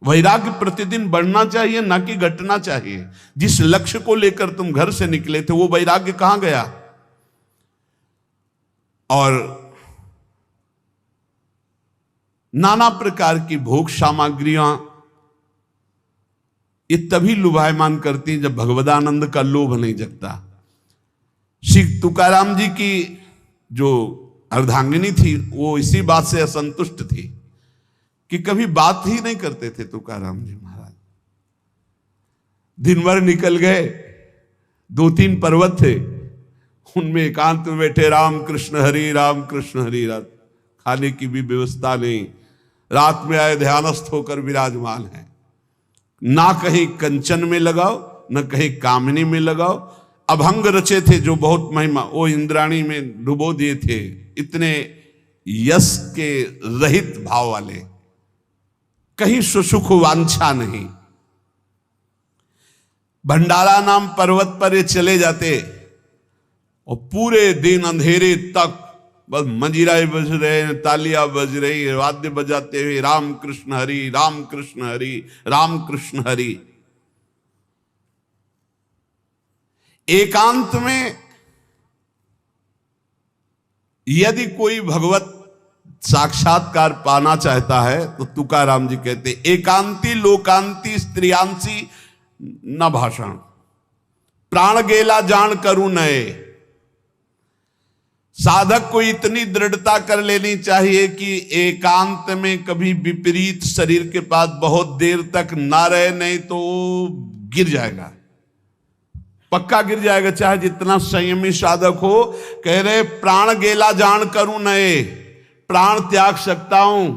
S1: वैराग्य प्रतिदिन बढ़ना चाहिए, ना कि घटना चाहिए। जिस लक्ष्य को लेकर तुम घर से निकले थे, वो वैराग्य कहाँ गया? और नाना प्रकार की भोग सामग्रियां ये तभी लुभायमान करती जब भगवदानंद का लोभ नहीं जगता। श्री तुकाराम जी की जो अर्धांगिनी थी, वो इसी बात से असंतुष्ट थी कि कभी बात ही नहीं करते थे तुकाराम जी महाराज। दिन भर निकल गए, 2-3 पर्वत थे, उनमें एकांत में बैठे राम कृष्ण हरि राम कृष्ण हरि। रात खाने की भी व्यवस्था नहीं, रात में आए ध्यानस्थ होकर विराजमान है। ना कहीं कंचन में लगाओ, न कहीं कामिनी में लगाओ। अभंग रचे थे जो बहुत महिमा, वो इंद्राणी में डुबो दिए थे। इतने यश के रहित भाव वाले, कहीं सुसुख वांछा नहीं। भंडारा नाम पर्वत पर ये चले जाते और पूरे दिन अंधेरे तक बस मंजीराएं बज रहे, तालियां बज रही, वाद्य बजाते हुए राम कृष्ण हरि राम कृष्ण हरि राम कृष्ण हरि। एकांत में यदि कोई भगवत साक्षात्कार पाना चाहता है तो तुकाराम जी कहते एकांती लोकांती स्त्रियांसी न भाषण, प्राण गेला जान करूं नए। साधक को इतनी दृढ़ता कर लेनी चाहिए कि एकांत में कभी विपरीत शरीर के पास बहुत देर तक ना रहे, नहीं तो गिर जाएगा, पक्का गिर जाएगा। चाहे जितना संयमी साधक हो, कह रहे प्राण गेला जान करूं नए, प्राण त्याग सकता हूं,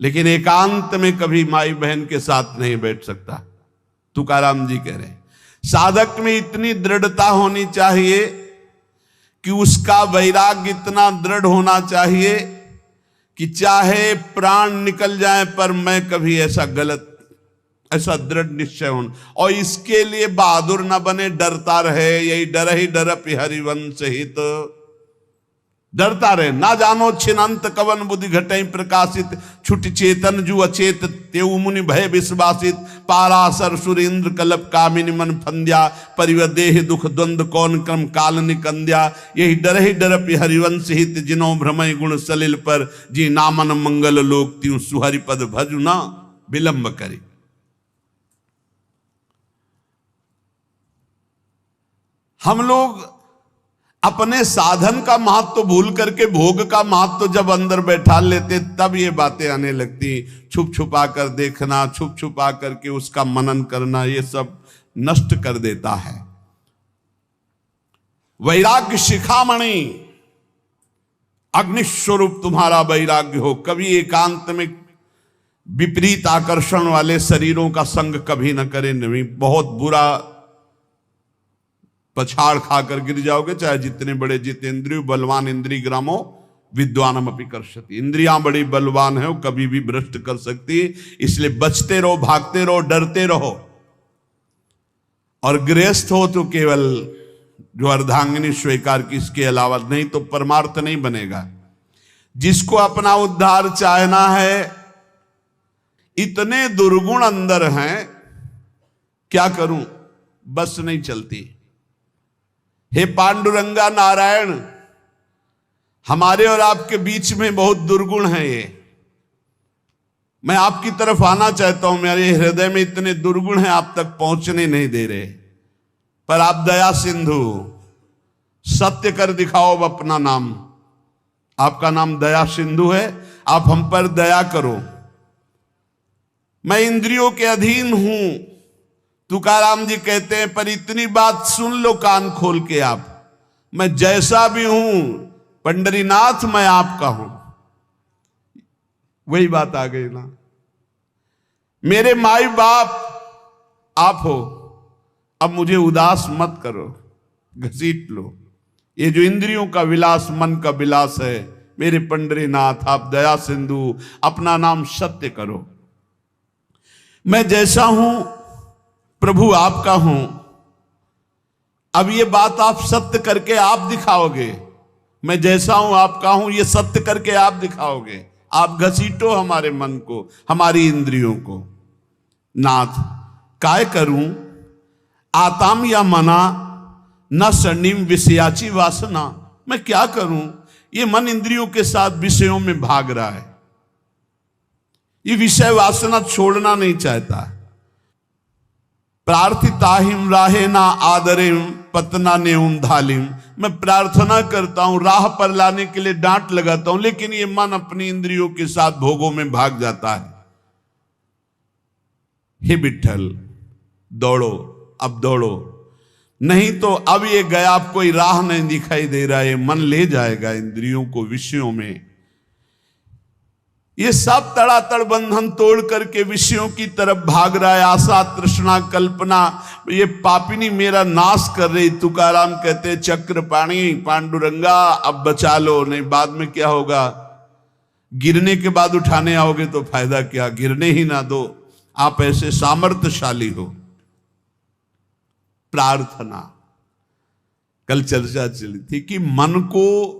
S1: लेकिन एकांत में कभी माई बहन के साथ नहीं बैठ सकता। तुकाराम जी कह रहे साधक में इतनी दृढ़ता होनी चाहिए कि उसका वैराग्य इतना दृढ़ होना चाहिए कि चाहे प्राण निकल जाए पर मैं कभी ऐसा गलत, ऐसा दृढ़ निश्चय होना। और इसके लिए बहादुर न बने, डरता रहे, यही डर ही डर हरिवंश हित, डरता रहे। ना जानो छिनंत कवन बुद्धि घटई प्रकाशित, छुट चेतन जु अचेत तेउ मुनि भय विश्वासित, पारासर सुरेंद्र कलप कामिनी मन फंद्या, परिवदेह दुख द्वंद कौन क्रम काल निकंद्या, यही डर हरिवंश हित, जिनो भ्रमय गुण सलिल पर, जी नामन मंगल लोक त्यों सुहरिपद भजु ना विलंब करी। हम लोग अपने साधन का महत्व भूल करके भोग का महत्व जब अंदर बैठा लेते, तब ये बातें आने लगती। छुप छुपा कर देखना, छुप छुपा करके उसका मनन करना, ये सब नष्ट कर देता है। वैराग्य शिखामणि, अग्निस्वरूप तुम्हारा वैराग्य हो। कभी एकांत में विपरीत आकर्षण वाले शरीरों का संग कभी न करे, नहीं बहुत बुरा पछाड़ खाकर गिर जाओगे। चाहे जितने बड़े जितेंद्रिय बलवान इंद्रिय ग्रामो विद्वानम अपि कर्षति, इंद्रियां बड़ी बलवान है, वो कभी भी भ्रष्ट कर सकती है। इसलिए बचते रहो, भागते रहो, डरते रहो। और गृहस्थ हो तो केवल जो अर्धांगिनी स्वीकार की, इसके अलावा नहीं तो परमार्थ नहीं बनेगा। जिसको अपना उद्धार चाहना है, इतने दुर्गुण अंदर हैं, क्या करूं, बस नहीं चलती। हे पांडुरंगा नारायण, हमारे और आपके बीच में बहुत दुर्गुण है ये। मैं आपकी तरफ आना चाहता हूं, मेरे हृदय में इतने दुर्गुण हैं, आप तक पहुंचने नहीं दे रहे। पर आप दया सिंधु, सत्य कर दिखाओ अपना नाम। आपका नाम दया सिंधु है, आप हम पर दया करो। मैं इंद्रियों के अधीन हूं, तुकाराम जी कहते हैं, पर इतनी बात सुन लो कान खोल के आप, मैं जैसा भी हूं पंडरीनाथ, मैं आपका हूं। वही बात आ गई ना। मेरे माई बाप आप हो, अब मुझे उदास मत करो, घसीट लो। ये जो इंद्रियों का विलास, मन का विलास है, मेरे पंडरीनाथ आप दया सिंधु, अपना नाम सत्य करो। मैं जैसा हूं प्रभु आपका हूं। अब ये बात आप सत्य करके आप दिखाओगे। मैं जैसा हूं आपका हूं, ये सत्य करके आप दिखाओगे। आप घसीटो हमारे मन को, हमारी इंद्रियों को। नाथ काय करूं आताम या मना, न स्वर्णिम विषयाची वासना। मैं क्या करूं, ये मन इंद्रियों के साथ विषयों में भाग रहा है, ये विषय वासना छोड़ना नहीं चाहता। प्रार्थिताहिम राहे ना आदरिम पतना नेउम धालिम। मैं प्रार्थना करता हूं, राह पर लाने के लिए डांट लगाता हूं, लेकिन ये मन अपनी इंद्रियों के साथ भोगों में भाग जाता है। हे विठ्ठल दौड़ो, अब दौड़ो, नहीं तो अब ये गया, अब कोई राह नहीं दिखाई दे रहा है, मन ले जाएगा इंद्रियों को विषयों में। ये सब तड़ातड़ बंधन तोड़ करके विषयों की तरफ भाग रहा है। आशा तृष्णा कल्पना ये पापिनी मेरा नाश कर रही। तुकाराम कहते चक्रपाणी पांडुरंगा अब बचा लो, नहीं बाद में क्या होगा, गिरने के बाद उठाने आओगे तो फायदा क्या, गिरने ही ना दो। आप ऐसे सामर्थ्यशाली हो। प्रार्थना, कल चर्चा चली थी कि मन को,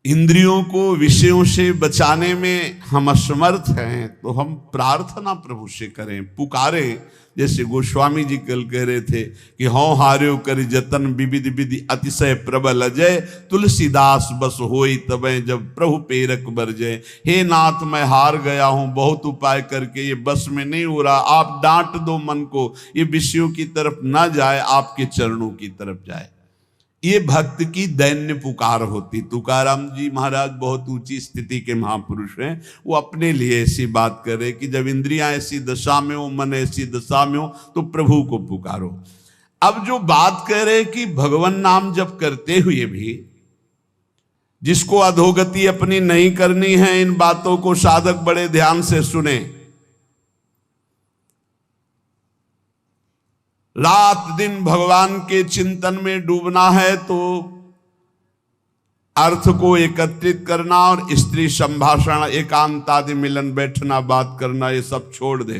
S1: इंद्रियों को विषयों से बचाने में हम असमर्थ हैं, तो हम प्रार्थना प्रभु से करें, पुकारें। जैसे गोस्वामी जी कल कह रहे थे कि हों हार्यो करि जतन विविधि विधि अतिशय प्रबल अजय, तुलसीदास बस होई तबे जब प्रभु पेरक बरजय। हे नाथ मैं हार गया हूं, बहुत उपाय करके ये बस में नहीं हो रहा, आप डांट दो मन को, ये विषयों की तरफ ना जाए, आपके चरणों की तरफ जाए। ये भक्त की दैन्य पुकार होती। तुकाराम जी महाराज बहुत ऊंची स्थिति के महापुरुष हैं। वो अपने लिए ऐसी बात करे कि जब इंद्रियां ऐसी दशा में हो, मन ऐसी दशा में हो, तो प्रभु को पुकारो। अब जो बात करे कि भगवान नाम जप करते हुए भी जिसको अधोगति अपनी नहीं करनी है, इन बातों को साधक बड़े ध्यान से सुने। रात दिन भगवान के चिंतन में डूबना है तो अर्थ को एकत्रित करना और स्त्री संभाषण, एकांत आदि मिलन, बैठना, बात करना, ये सब छोड़ दे।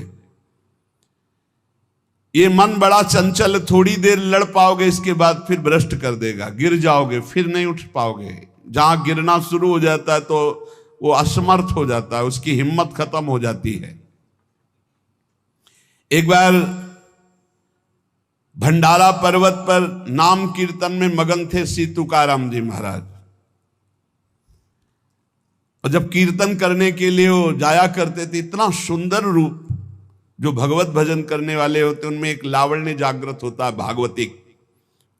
S1: ये मन बड़ा चंचल, थोड़ी देर लड़ पाओगे, इसके बाद फिर भ्रष्ट कर देगा, गिर जाओगे, फिर नहीं उठ पाओगे। जहां गिरना शुरू हो जाता है तो वो असमर्थ हो जाता है, उसकी हिम्मत खत्म हो जाती है। एक बार भंडारा पर्वत पर नाम कीर्तन में मगन थे श्री तुकाराम जी महाराज। और जब कीर्तन करने के लिए वो जाया करते थे, इतना सुंदर रूप, जो भगवत भजन करने वाले होते उनमें एक लावण्य जागृत होता है, भागवतिक।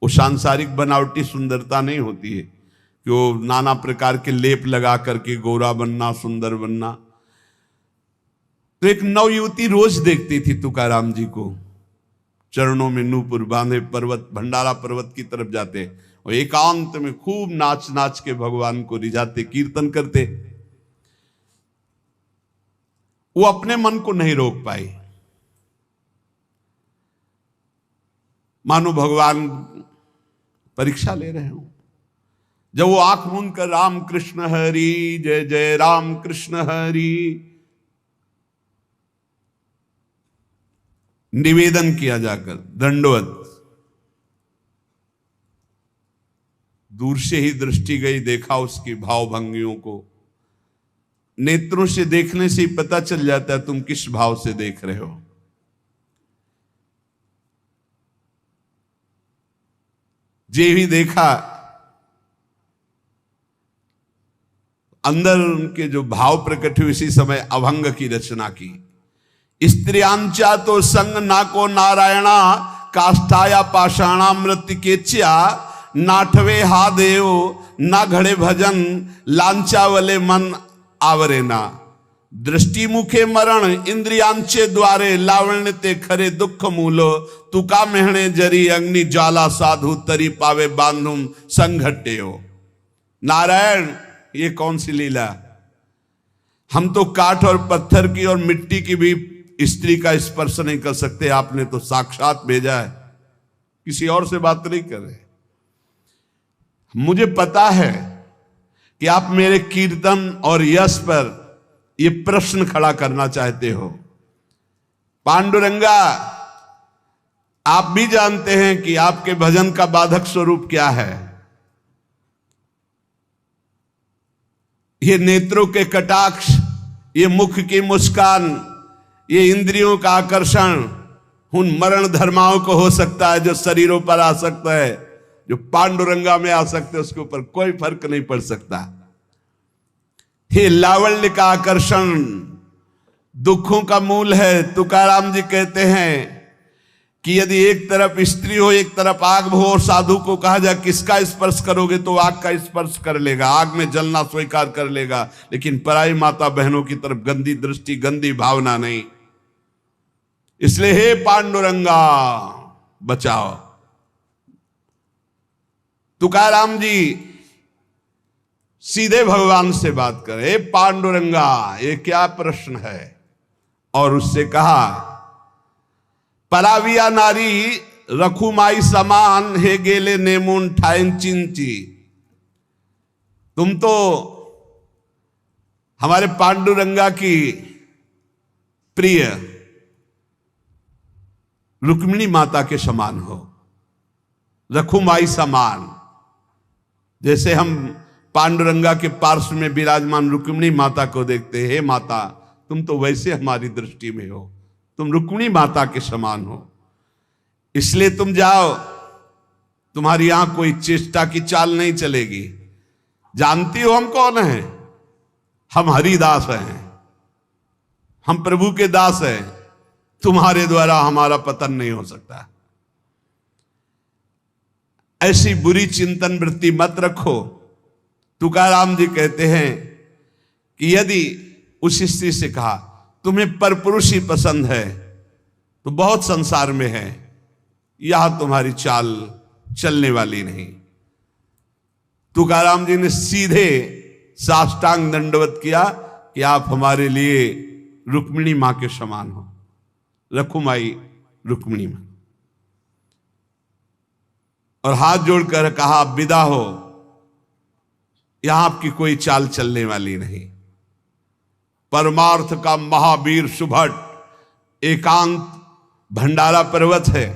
S1: वो सांसारिक बनावटी सुंदरता नहीं होती है कि वो नाना प्रकार के लेप लगा करके गोरा बनना, सुंदर बनना। तो एक नवयुवती रोज देखती थी तुकाराम जी को, चरणों में नूपुर बांधे पर्वत, भंडारा पर्वत की तरफ जाते और एकांत में खूब नाच नाच के भगवान को रिझाते, कीर्तन करते। वो अपने मन को नहीं रोक पाई, मानो भगवान परीक्षा ले रहे हो। जब वो आंख मूंद कर राम कृष्ण हरि जय जय राम कृष्ण हरि निवेदन किया जाकर, दंडवत, दूर से ही दृष्टि गई, देखा उसकी भाव भंगियों को। नेत्रों से देखने से ही पता चल जाता है तुम किस भाव से देख रहे हो। जे भी देखा, अंदर उनके जो भाव प्रकट हुए, इसी समय अभंग की रचना की। स्त्रियांचा तो संग ना को नारायणा, काष्ठाया पाषाणा मृत्युकेच्या, नाठवे हा देव ना घड़े भजन, लांचावले मन आवरेना। दृष्टि मुखे मरण इंद्रियांचे द्वारे, लावण्य ते खरे दुख मूलो, तुका मेहणे जरी अग्नि ज्वाला, साधु तरी पावे बांधुम संघटे हो। नारायण, ये कौन सी लीला? हम तो काठ और पत्थर की और मिट्टी की भी स्त्री का स्पर्श नहीं कर सकते, आपने तो साक्षात भेजा है, किसी और से बात नहीं कर रहे। मुझे पता है कि आप मेरे कीर्तन और यश पर ये प्रश्न खड़ा करना चाहते हो। पांडुरंगा, आप भी जानते हैं कि आपके भजन का बाधक स्वरूप क्या है। ये नेत्रों के कटाक्ष, ये मुख की मुस्कान, ये इंद्रियों का आकर्षण उन मरण धर्माओं को हो सकता है जो शरीरों पर आ सकता है, जो पांडुरंगा में आ सकते हैं, उसके ऊपर कोई फर्क नहीं पड़ सकता। ये लावण्य का आकर्षण दुखों का मूल है। तुकाराम जी कहते हैं कि यदि एक तरफ स्त्री हो, एक तरफ आग हो, और साधु को कहा जाए किसका स्पर्श करोगे, तो आग का स्पर्श कर लेगा, आग में जलना स्वीकार कर लेगा, लेकिन पराई माता बहनों की तरफ गंदी दृष्टि, गंदी भावना नहीं। इसलिए हे पांडुरंगा बचाओ। तुकाराम जी सीधे भगवान से बात करे, हे पांडुरंगा ये क्या प्रश्न है? और उससे कहा, पराविया नारी रखुमाई समान, हे गेले नेमुन ठाइन चिंची। तुम तो हमारे पांडुरंगा की प्रिय रुक्मिणी माता के समान हो, रखुमाई समान। जैसे हम पांडुरंगा के पार्श्व में विराजमान रुक्मिणी माता को देखते हैं, हे माता तुम तो वैसे हमारी दृष्टि में हो, तुम रुक्मिणी माता के समान हो। इसलिए तुम जाओ, तुम्हारी यहां कोई चेष्टा की चाल नहीं चलेगी। जानती हो हम कौन हैं? हम हरिदास हैं, हम प्रभु के दास हैं, तुम्हारे द्वारा हमारा पतन नहीं हो सकता। ऐसी बुरी चिंतन वृत्ति मत रखो। तुकाराम जी कहते हैं कि यदि उस स्त्री से कहा तुम्हें परपुरुष ही पसंद है तो बहुत संसार में है, यह तुम्हारी चाल चलने वाली नहीं। तुकाराम जी ने सीधे साष्टांग दंडवत किया कि आप हमारे लिए रुक्मिणी मां के समान हो, रखुमाई रुक्मिणी मां, और हाथ जोड़कर कहा विदा हो, यहां आपकी कोई चाल चलने वाली नहीं। परमार्थ का महावीर सुभट एकांत भंडारा पर्वत है,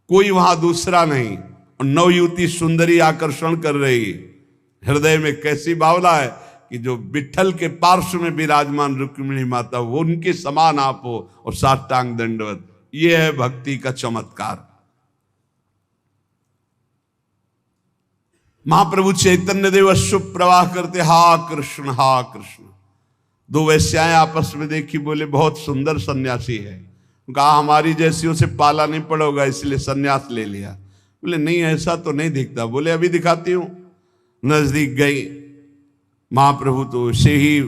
S1: कोई वहां दूसरा नहीं, और नवयुवती सुंदरी आकर्षण कर रही, हृदय में कैसी भावना है कि जो विठ्ठल के पार्श्व में विराजमान रुक्मिणी माता वो उनके समान आप हो, और साष्टांग दंडवत। ये है भक्ति का चमत्कार। महाप्रभु चैतन्य देव अश्रुभ प्रवाह करते, हा कृष्ण हा कृष्ण। दो वैश्याएं आपस में देखी, बोले बहुत सुंदर सन्यासी है। कहा हमारी जैसियों से पाला नहीं पड़ोगा इसलिए सन्यास ले लिया। बोले नहीं ऐसा तो नहीं दिखता। बोले अभी दिखाती हूं। नजदीक गई महाप्रभु तो उसे ही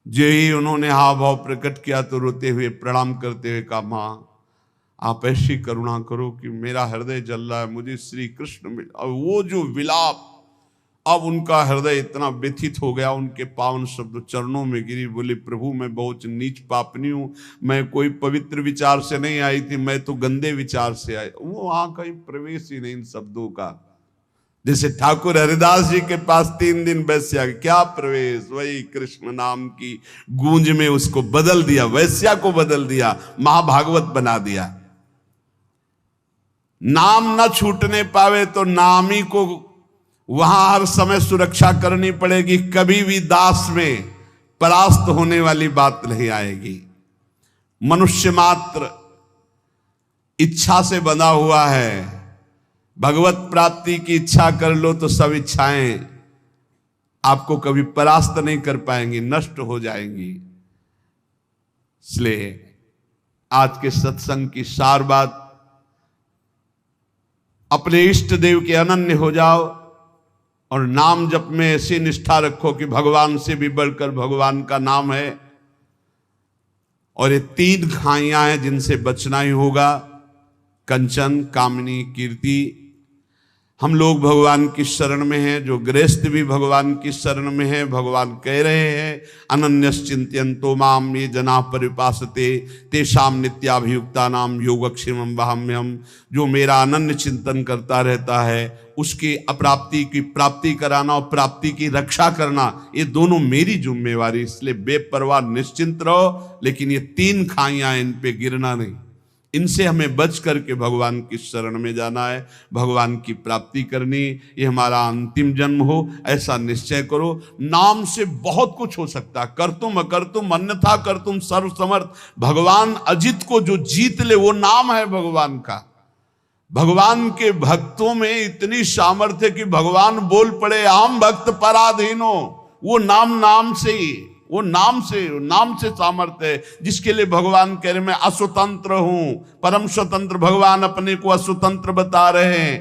S1: जो ही उन्होंने हाव भाव प्रकट किया तो रोते हुए प्रणाम करते हुए कहा मां आप ऐसी करुणा करो कि मेरा हृदय जल रहा है, मुझे श्री कृष्ण मिल। और वो जो विलाप, अब उनका हृदय इतना व्यथित हो गया, उनके पावन शब्द चरणों में गिरी। बोले प्रभु मैं बहुत नीच पापनी हूं, मैं कोई पवित्र विचार से नहीं आई थी, मैं तो गंदे विचार से आई। वो वहां कहीं प्रवेश ही नहीं इन शब्दों का। जैसे ठाकुर हरिदास जी के पास 3 दिन वैश्या, क्या प्रवेश, वही कृष्ण नाम की गूंज में उसको बदल दिया, वैश्या को बदल दिया, महाभागवत बना दिया। नाम न छूटने पावे तो नामी को वहां हर समय सुरक्षा करनी पड़ेगी, कभी भी दास में परास्त होने वाली बात नहीं आएगी। मनुष्य मात्र इच्छा से बंधा हुआ है, भगवत प्राप्ति की इच्छा कर लो तो सब इच्छाएं आपको कभी परास्त नहीं कर पाएंगी, नष्ट हो जाएंगी। इसलिए आज के सत्संग की सार बात, अपने इष्ट देव के अनन्य हो जाओ और नाम जप में ऐसी निष्ठा रखो कि भगवान से भी बढ़कर भगवान का नाम है। और ये 3 खाइयां हैं जिनसे बचना ही होगा, कंचन, कामनी, कीर्ति। हम लोग भगवान की शरण में हैं, जो गृहस्थ भी भगवान की शरण में है। भगवान कह रहे हैं अनन्यश्चिंत्यन्तो माम ये जना परिपासते तेषाम नित्याभियुक्ता नाम योगक्षेमं वहाम्यहम्। जो मेरा अनन्य चिंतन करता रहता है उसकी अप्राप्ति की प्राप्ति कराना और प्राप्ति की रक्षा करना, ये दोनों मेरी जिम्मेवारी। इसलिए बेपरवाह निश्चिंत रहो, लेकिन ये 3 खाइयां इन पे गिरना नहीं। इनसे हमें बच करके भगवान की शरण में जाना है, भगवान की प्राप्ति करनी। ये हमारा अंतिम जन्म हो ऐसा निश्चय करो। नाम से बहुत कुछ हो सकता, करतुम अकर्तुम अन्यथा करतुम सर्वसमर्थ। भगवान अजित को जो जीत ले वो नाम है भगवान का। भगवान के भक्तों में इतनी सामर्थ्य कि भगवान बोल पड़े आम भक्त पराधीनो, वो नाम से ही, वो नाम से सामर्थ्य है। जिसके लिए भगवान कह रहे मैं असुतंत्र हूं, परम स्वतंत्र। भगवान अपने को असुतंत्र बता रहे हैं।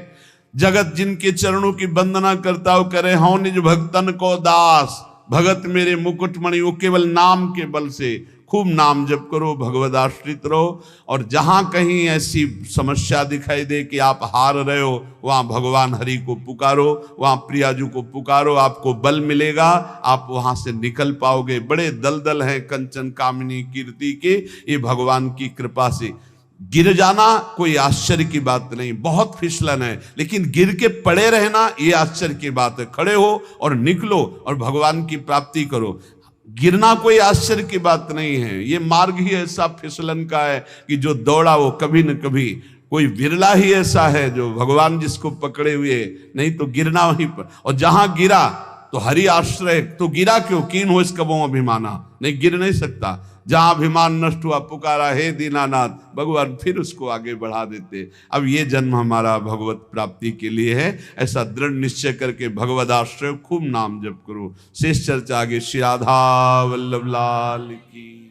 S1: जगत जिनके चरणों की वंदना करता हो करे हूं निज भक्तन को दास, भगत मेरे मुकुटमणि। वो केवल नाम के बल से खूब नाम जप करो, भगवद आश्रित रहो। और जहां कहीं ऐसी समस्या दिखाई दे कि आप हार रहे हो, वहां भगवान हरि को पुकारो, वहां प्रियाजू को पुकारो, आपको बल मिलेगा, आप वहां से निकल पाओगे। बड़े दलदल हैं कंचन, कामिनी, कीर्ति के, ये भगवान की कृपा से। गिर जाना कोई आश्चर्य की बात नहीं, बहुत फिसलन है, लेकिन गिर के पड़े रहना ये आश्चर्य की बात है। खड़े हो और निकलो और भगवान की प्राप्ति करो। गिरना कोई आश्चर्य की बात नहीं है। ये मार्ग ही ऐसा फिसलन का है कि जो दौड़ा वो कभी न कभी, कोई विरला ही ऐसा है जो भगवान जिसको पकड़े हुए, नहीं तो गिरना वहीं पर। और जहां गिरा तो हरि आश्रय, तो गिरा क्यों, कीन हो इस कबों अभिमाना, नहीं गिर नहीं सकता। जहां अभिमान नष्ट हुआ पुकारा हे दीनानाथ, भगवान फिर उसको आगे बढ़ा देते। अब ये जन्म हमारा भगवत प्राप्ति के लिए है, ऐसा दृढ़ निश्चय करके भगवद आश्रय खूब नाम जप करो। शेष चर्चा आगे। श्री राधा वल्लभ लाल की।